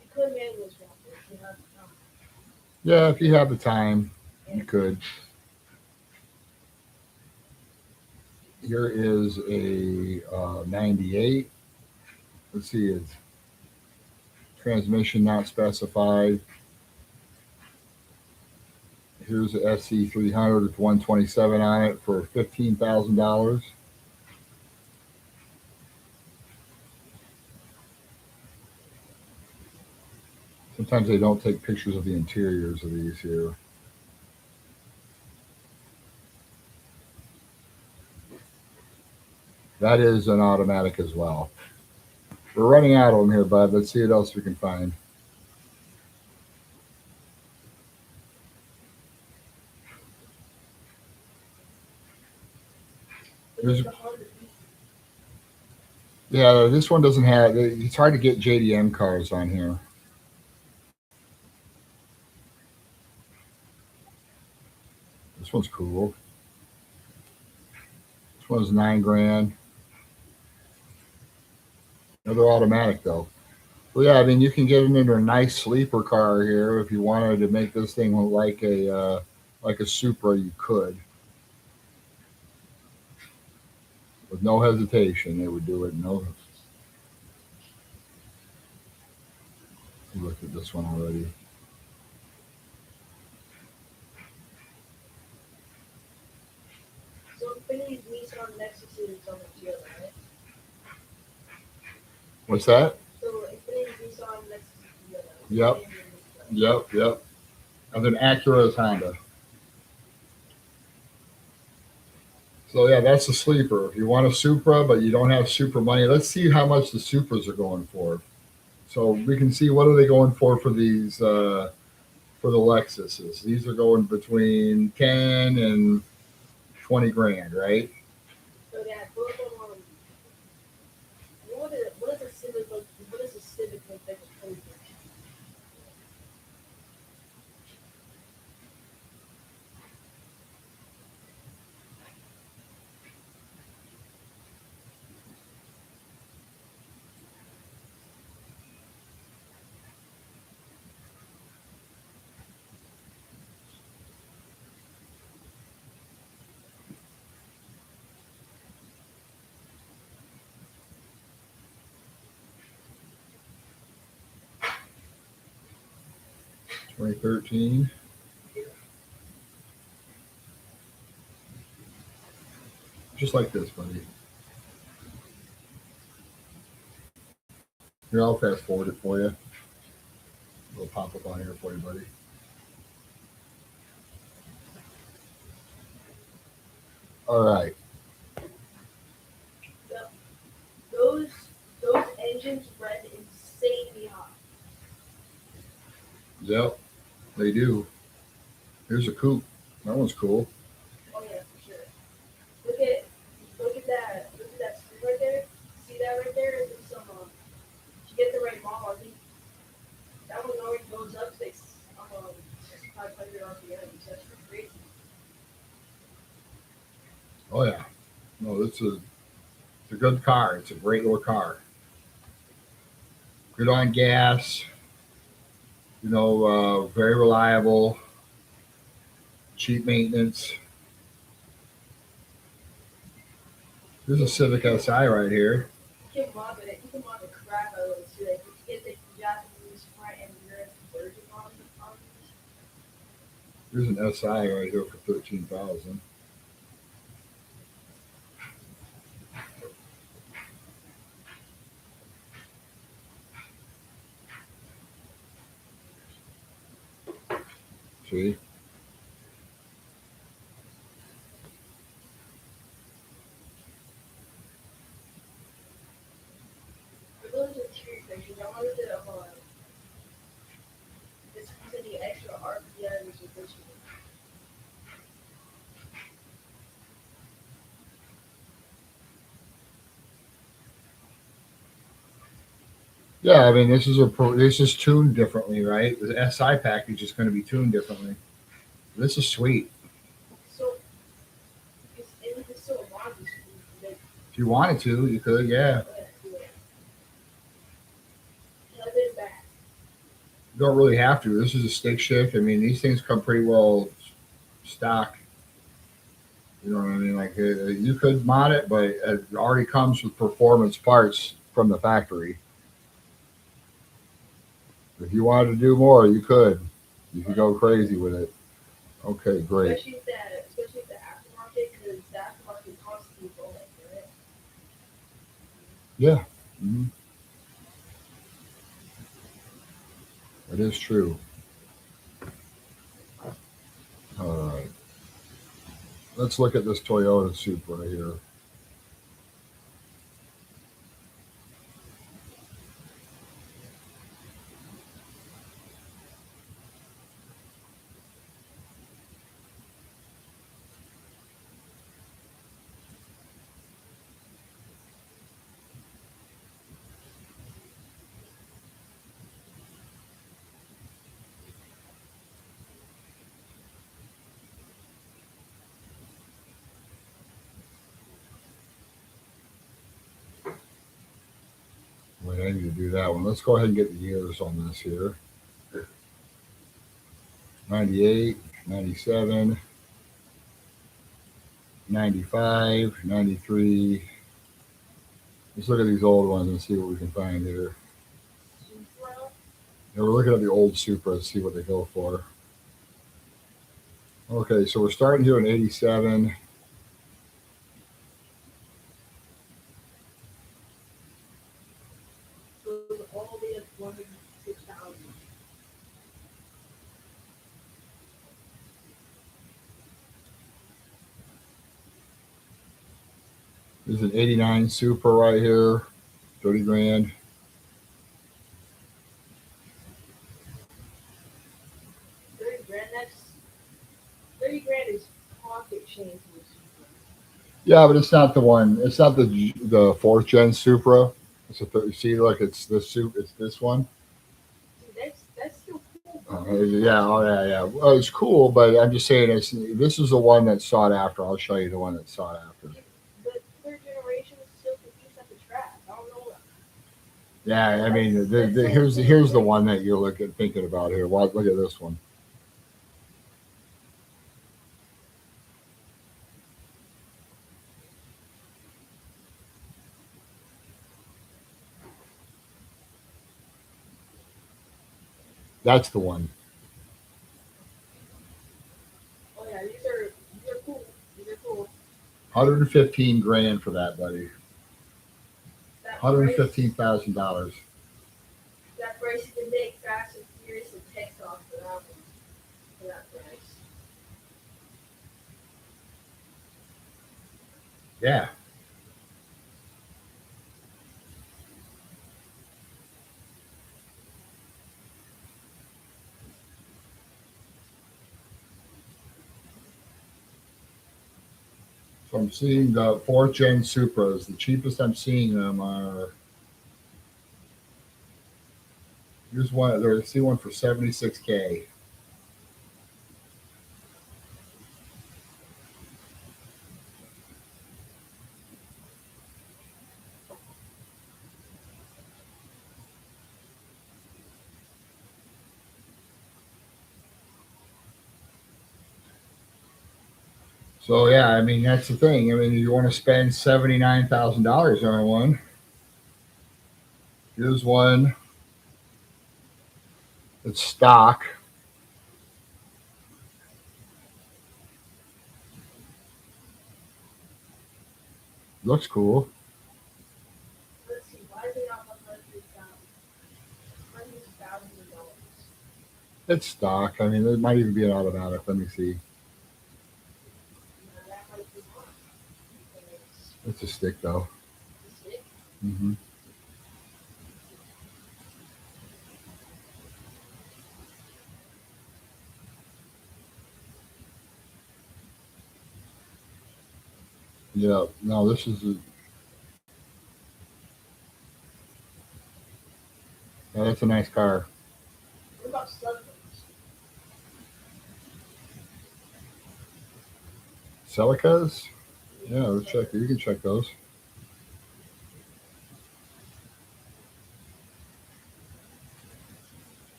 You could handle this one if you have time. Yeah, if you have the time, you could. Here is a 98. Let's see, it's transmission not specified. Here's the SC300 with 127 on it for $15,000. Sometimes they don't take pictures of the interiors of these here. That is an automatic as well. We're running out of them here, bud. Let's see what else we can find. There's, yeah, this one doesn't have. It's hard to get JDM cars on here. This one's cool. This one's 9 grand. Another automatic though. Well, yeah, I mean you can get it into a nice sleeper car here if you wanted to make this thing look like a Supra. You could. with no hesitation. They would do it. No, you looked at this one already. So Infinity's Nissan Nexus is on the deal, right? What's that? So Infinity's Nissan Nexus is the deal. Yep. Yep. And then Acura is Honda. So yeah, that's the sleeper. If you want a Supra, but you don't have Supra money, let's see how much the Supras are going for. So we can see what are they going for these for the Lexuses. These are going between 10 and 20 grand, right? So they have both of them. What is a Civic look? What is a Civic look that was posted? Twenty 13. Just like this, buddy. Here, I'll fast forward it for you. It'll pop up on here for you, buddy. All right. Those engines run insanely hot. Yep, they do. Here's a coupe. That one's cool. Oh yeah, for sure. Look at that screen right there. See that right there? There's some to get the right model, I think that one already goes up to 500 RPM. So that's pretty crazy. Oh yeah. No, it's a good car. It's a great little car. Good on gas. Very reliable. Cheap maintenance. There's a Civic Si right here. You can mod the crap out of it too. Like you get the Japanese front and rear conversion on these. There's an Si right here for 13,000. See? For those interior pictures, I wanted to just use any extra RPMs with this one. Yeah, I mean this is tuned differently, right? The Si package is going to be tuned differently. This is sweet. So it's so long. Like, If you wanted to, you could. Yeah, do it. Have it back. you don't really have to. This is a stick shift. I mean, these things come pretty well stock. You know what I mean? Like you could mod it, but it already comes with performance parts from the factory. If you wanted to do more, you could. You could go crazy with it. Okay, great. Especially the aftermarket, because the aftermarket constantly going, right? Yeah, it is true. All right, let's look at this Toyota Supra right here. Wait, I need to do that one. Let's go ahead and get the years on this here. 98, 97, 95, 93, Let's look at these old ones and see what we can find here. Supra. And we're looking at the old Supras, see what they go for. Okay, so we're starting here in 87. Those are all the 106,000. There's an 89 Supra right here, 30 grand. 30 grand. That's 30 grand is pocket change for a Supra. Yeah, but it's not the one. It's not the fourth gen Supra. It's a see, look, it's this It's this one. See, that's still cool, bro. Yeah, oh yeah, yeah. Well, it's cool, but I'm just saying, this is the one that's sought after. I'll show you the one that's sought after. The third generation is still confused at the track. I don't know. Yeah, I mean, here's the one that you're thinking about here. Look at this one. That's the one. Oh yeah, these are cool. These are cool. 115 grand for that, buddy. That price, $115,000. that price you can make Fast and Furious and text off for that one. For that price. Yeah. So I'm seeing the fourth gen Supras. The cheapest I'm seeing them are. Here's one. There's see one for 76K. So yeah, I mean that's the thing. I mean, you want to spend $79,000 on one. Here's one. It's stock. Looks cool. Let's see, why is it not $100,000? It's stock. I mean, it might even be an automatic. Let me see. That might be more. Because It's a stick though. the stick, Hmm. Yeah. No, this is. Yeah, that's a nice car. what about Sunburst? Celicas. Yeah, let's check. You can check those.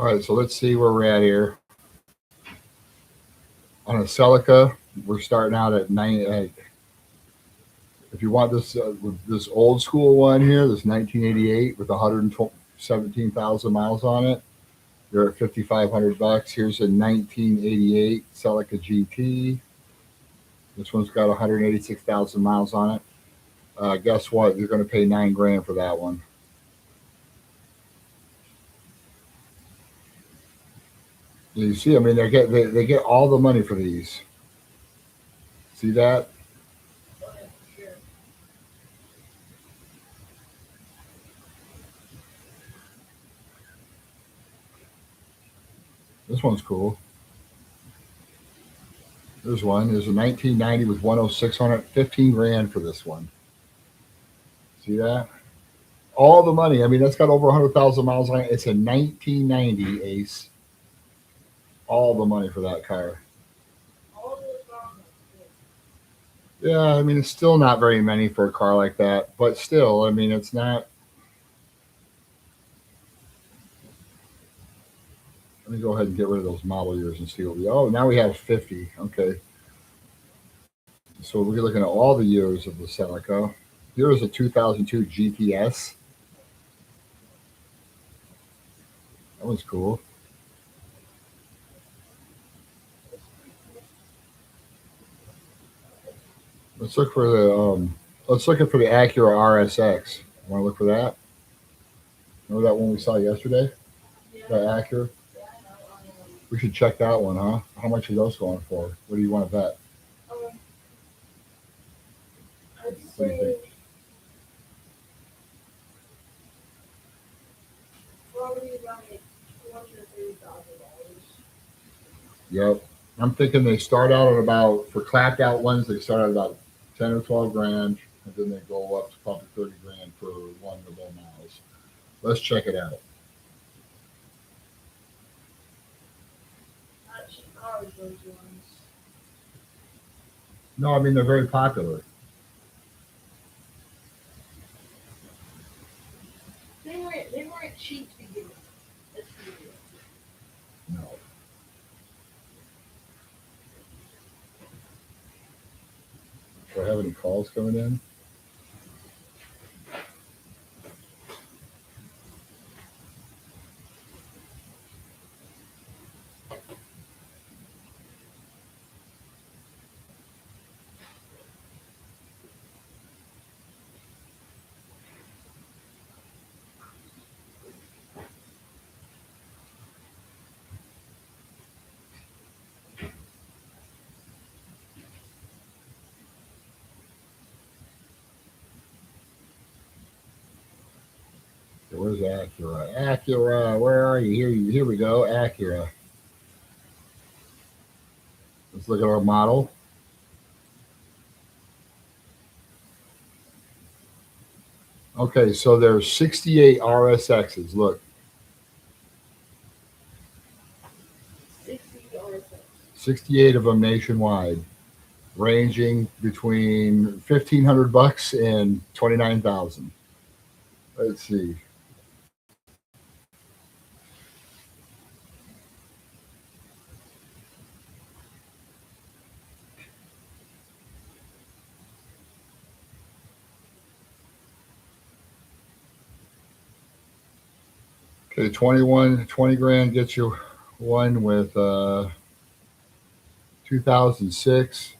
All right, so let's see where we're at here. On a Celica, we're starting out at 9. If you want this old school one here, this 1988 with 117,000 miles on it, you're at $5,500. Here's a 1988 Celica GT. This one's got 186,000 miles on it. Guess what? You're going to pay 9 grand for that one. You see, I mean, they get all the money for these. See that? Oh, yeah, for sure. This one's cool. There's one. There's a 1990 with 106 on it. 15 grand for this one. See that? All the money. I mean, that's got over 100,000 miles on it. It's a 1990 Ace. all the money for that car. All those cars. Yeah, I mean, it's still not very many for a car like that, but still, I mean, it's not. Let me go ahead and get rid of those model years and see what we. Oh, now we have 50. Okay, so we're looking at all the years of the Celica. Here is a 2002 GTS. That was cool. Let's look for the let's look for the Acura RSX. Want to look for that? Remember that one we saw yesterday? Yeah. The Acura. Yeah, I know. We should check that one, huh? How much are those going for? What do you want to bet? I'd What do you say think? probably around like $230,000. Yep. I'm thinking they start out at about for clapped out ones. They start at about 10 or 12 grand, and then they go up to probably 30 grand for one with low miles. Let's check it out. Actually, cars, those ones. No, I mean they're very popular. They weren't cheap to begin with. Let's be real. No. Do I have any calls coming in? Where's Acura? Acura, where are you? Here we go. Acura. Let's look at our model. Okay, so there's 68 RSXs. Look, 60 or so. 68 of them nationwide, ranging between $1,500 and 29,000. Let's see. Okay, 20 grand gets you one with 2006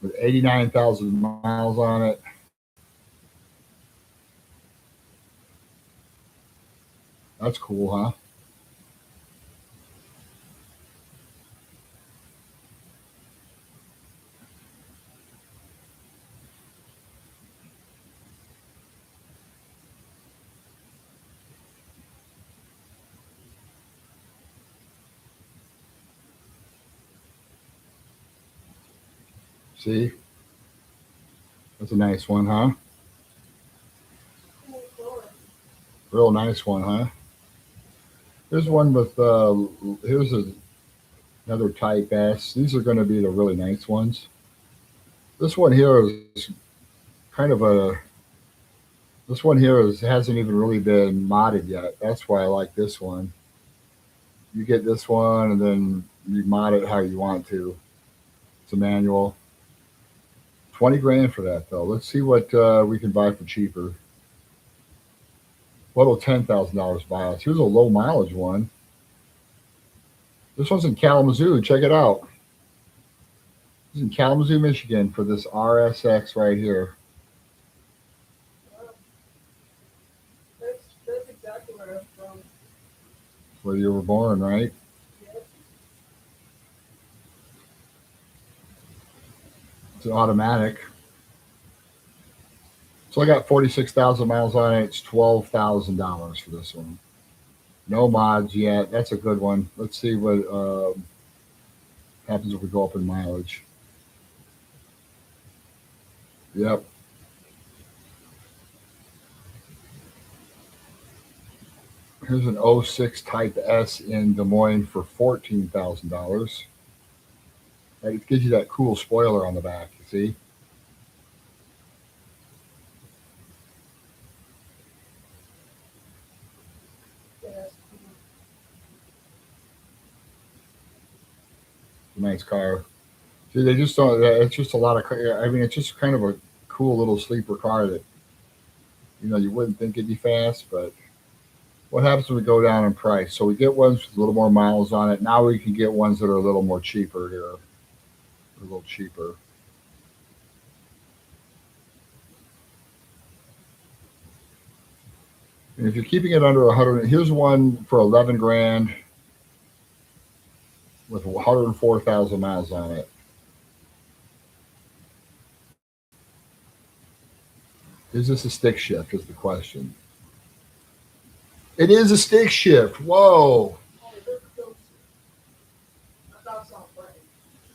with 89,000 miles on it. That's cool, huh? See? That's a nice one, huh? Cool car. Real nice one, huh? Here's one with here's another Type S. These are going to be the really nice ones. This one here is kind of a this one here hasn't even really been modded yet. That's why I like this one. You get this one and then you mod it how you want to. It's a manual. 20 grand for that though. Let's see what we can buy for cheaper. What'll $10,000 buy us? Here's a low mileage one. This one's in Kalamazoo. Check it out. This is in Kalamazoo, Michigan for this RSX right here. Wow. That's exactly where I'm from. Where you were born, right? Yep. It's an automatic. So I got 46,000 miles on it. It's $12,000 for this one. No mods yet. That's a good one. Let's see what happens if we go up in mileage. Yep. Here's an '06 Type S in Des Moines for $14,000. Right, it gives you that cool spoiler on the back. You see? Yeah, that's cool. Nice car. See, they just don't. It's just a lot of. I mean, it's just kind of a cool little sleeper car that you wouldn't think it'd be fast, but what happens when we go down in price? So we get ones with a little more miles on it. Now we can get ones that are a little more cheaper here, a little cheaper. And if you're keeping it under 100, here's one for 11 grand with 104,000 miles on it. Is this a stick shift? Is the question. It is a stick shift. Whoa! Oh, look closer. I thought I saw a button.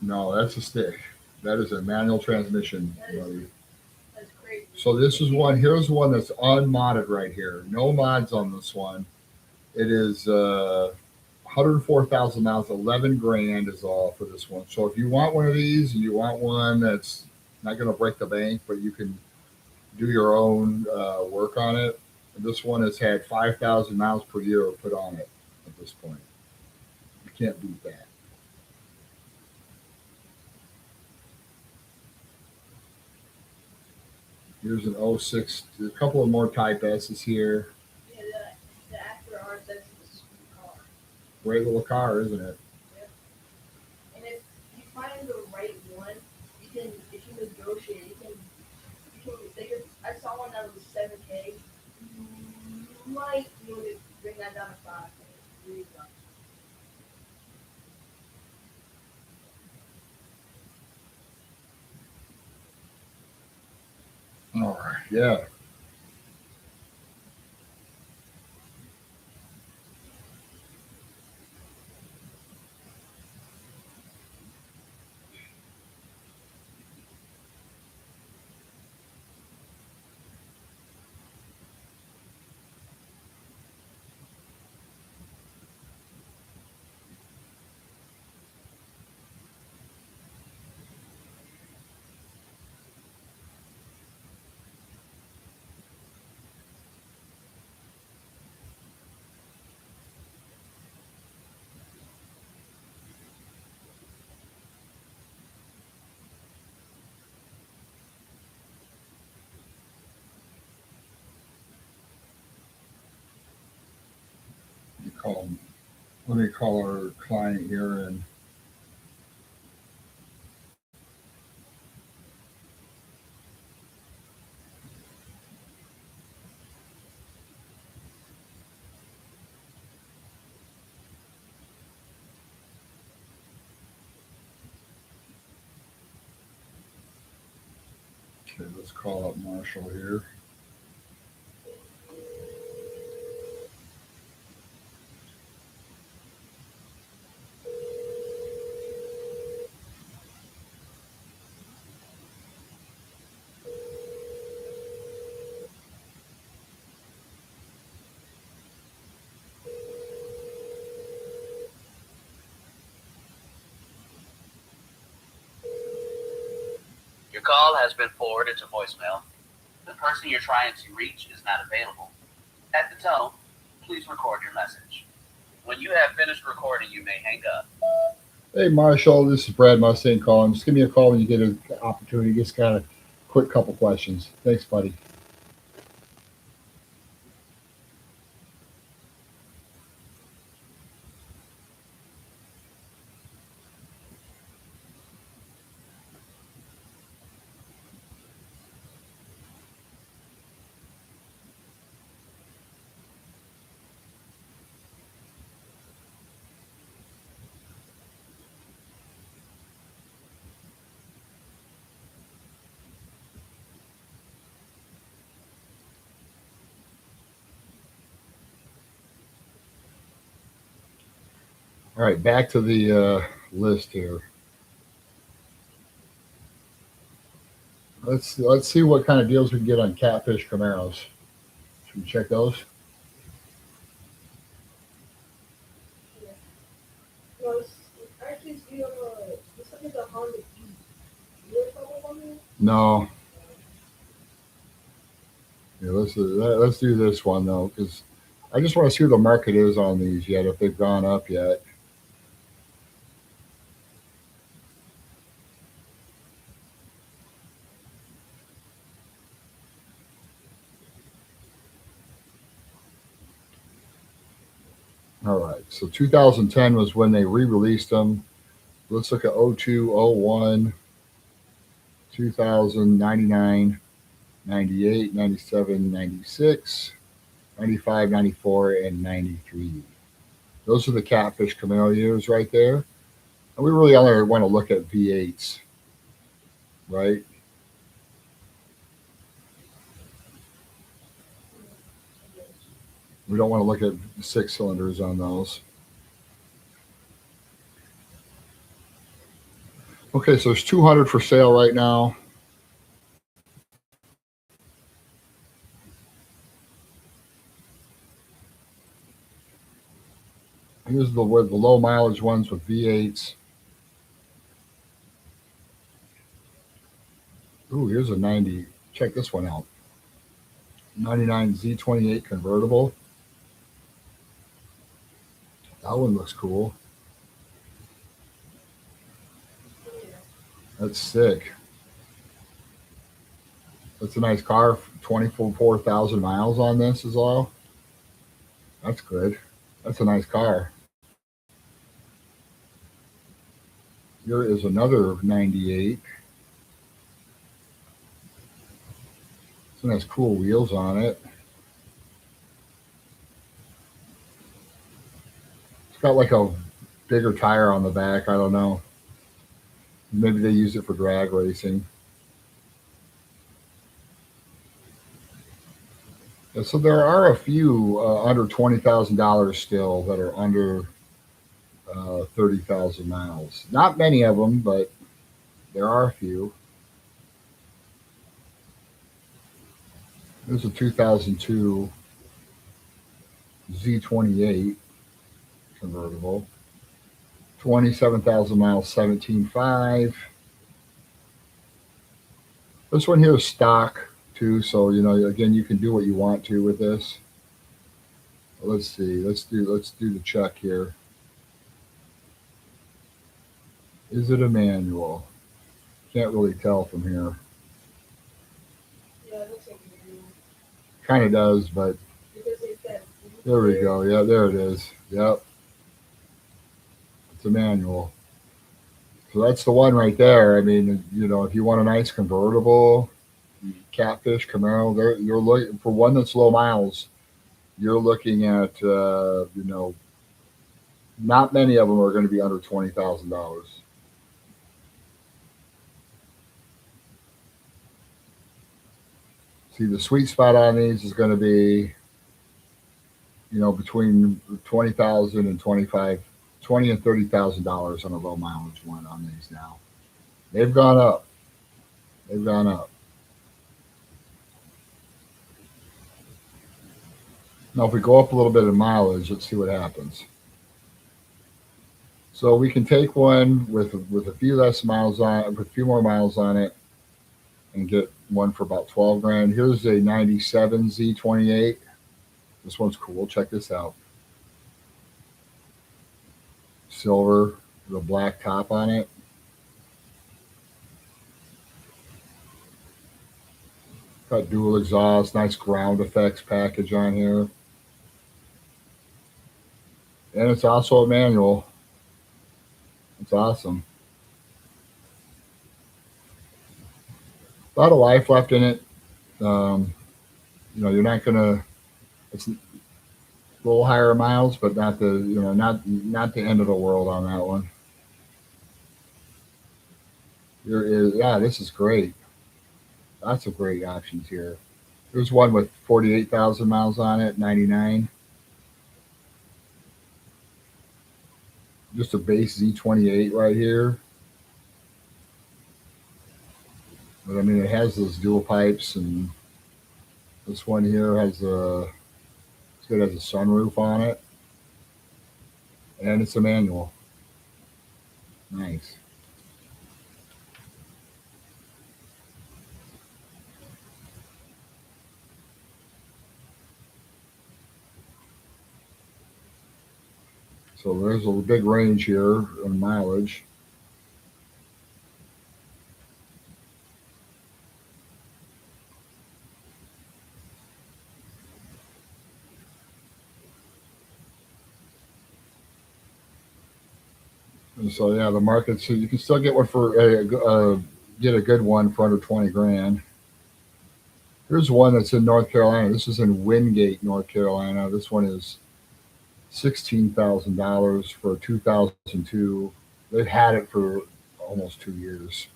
No, that's a stick. That is a manual transmission, That is buddy. that's crazy. So this is one. Here's one that's unmodded right here. No mods on this one. It is 104,000 miles. 11 grand is all for this one. So if you want one of these and you want one that's not going to break the bank, but you can do your own work on it, this one has had 5,000 miles per year put on it at this point. You can't beat that. Here's an '06. A couple of more Type S's here. Yeah, the after art, that's a sweet car. Great little car, isn't it? Yep. And if you find the right one, if you negotiate, I saw one that was 7K. You might be able to bring that down to 5K. Really fun. All right. Yeah. You call. Let me call our client here and okay, let's call up Marshall here. Your call has been forwarded to voicemail. The person you're trying to reach is not available. At the tone, please record your message. When you have finished recording, you may hang up. Hey Marshall, this is Brad Mustang calling. Just give me a call when you get an opportunity. Just kind of quick couple questions. Thanks, buddy. All right, back to the list here. Let's see what kind of deals we can get on Catfish Camaros. Should we check those? No. Yeah, let's do this one though, because I just want to see where the market is on these yet, if they've gone up yet. All right, so 2010 was when they re-released them. Let's look at 02, 01, 2000, 99, 98, 97, 96, 95, 94, and 93. Those are the Catfish Camaro years right there. And we really only want to look at V8s, right? We don't want to look at 6 cylinders on those. Okay, so there's 200 for sale right now. Here's the low mileage ones with V8s. Ooh, here's a 90. Check this one out. 99 Z28 convertible. That one looks cool. That's sick. That's a nice car. 24,000 miles on this as well. That's good. That's a nice car. Here is another 98. Some nice cool wheels on it. It's got like a bigger tire on the back. I don't know. Maybe they use it for drag racing. Yeah, so there are a few under $20,000 still that are under 30,000 miles. Not many of them, but there are a few. There's a 2002 Z28 convertible. 27,000 miles, 17.5. This one here is stock too, so you know, again, you can do what you want to with this. Let's see. Let's do the check here. Is it a manual? Can't really tell from here. Yeah, it looks like a manual. Kind of does, but Because it's that. there we go. Yeah, there it is. Yep. It's a manual. So that's the one right there. I mean, you know, if you want a nice convertible, Catfish Camaro, you're looking for one that's low miles. You're looking at, you know, not many of them are going to be under $20,000. See, the sweet spot on these is going to be, you know, between 20,000 and 25, 20 and $30,000 on a low mileage one on these now. They've gone up. They've gone up. Now, if we go up a little bit in mileage, let's see what happens. So we can take one with a few less miles on it, with a few more miles on it, and get one for about 12 grand. Here's a 97 Z28. This one's cool. Check this out. Silver with a black top on it. Got dual exhaust, nice ground effects package on here. And it's also a manual. It's awesome. A lot of life left in it. You know, you're not gonna. It's a little higher miles, but not the not the end of the world on that one. Yeah, this is great. Lots of great options here. There's one with 48,000 miles on it, 99. Just a base Z28 right here. But I mean, it has those dual pipes, and this one here has a sunroof on it, and it's a manual. Nice. So there's a big range here in mileage. And so yeah, the market. So you can still get one for get a good one for under 20 grand. Here's one that's in North Carolina. This is in Wingate, North Carolina. This one is $16,000 for 2002. They've had it for almost 2 years.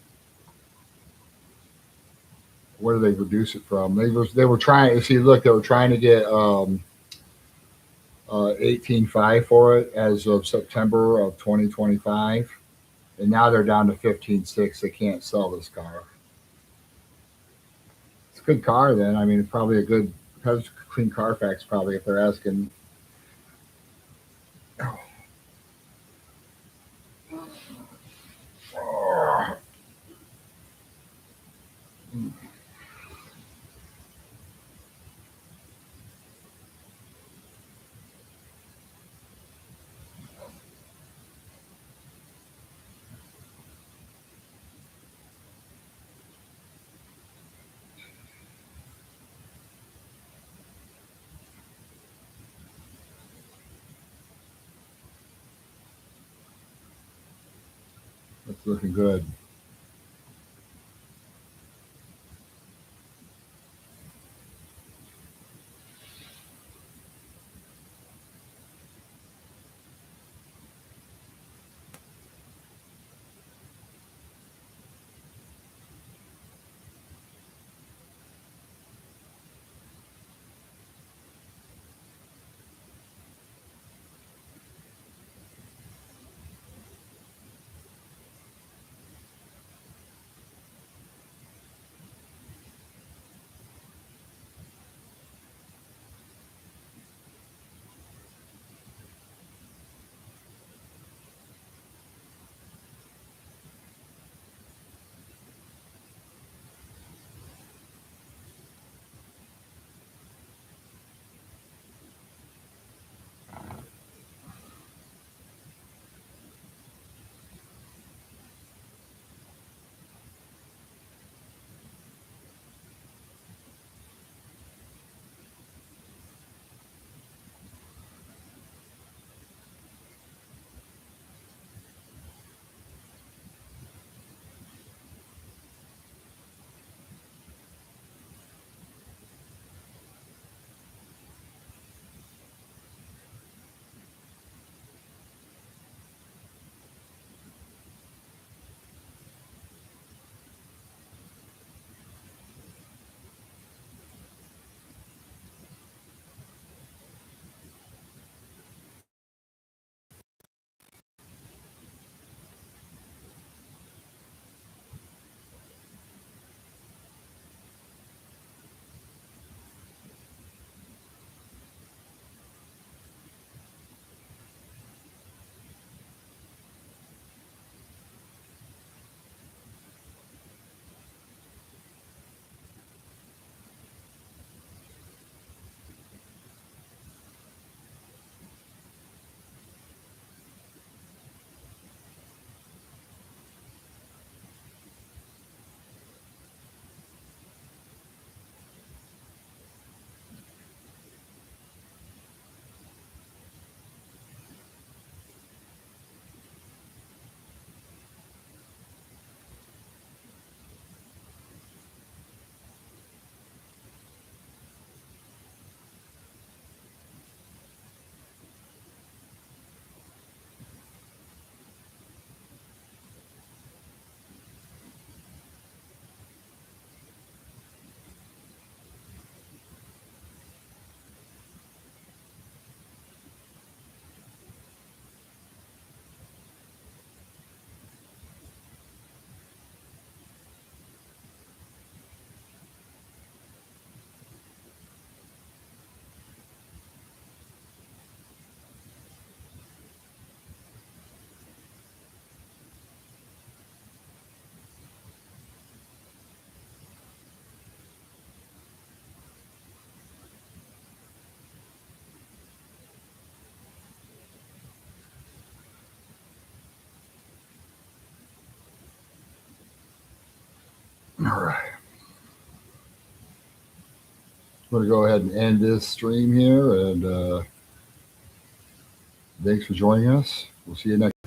Where do they reduce it from? They were trying. See, look, they were trying to get 18.5 for it as of September of 2025, and now they're down to 15.6. They can't sell this car. It's a good car. Then I mean, it's probably a good has clean Carfax probably if they're asking. It's looking good. All right. I'm going to go ahead and end this stream here, and thanks for joining us. We'll see you next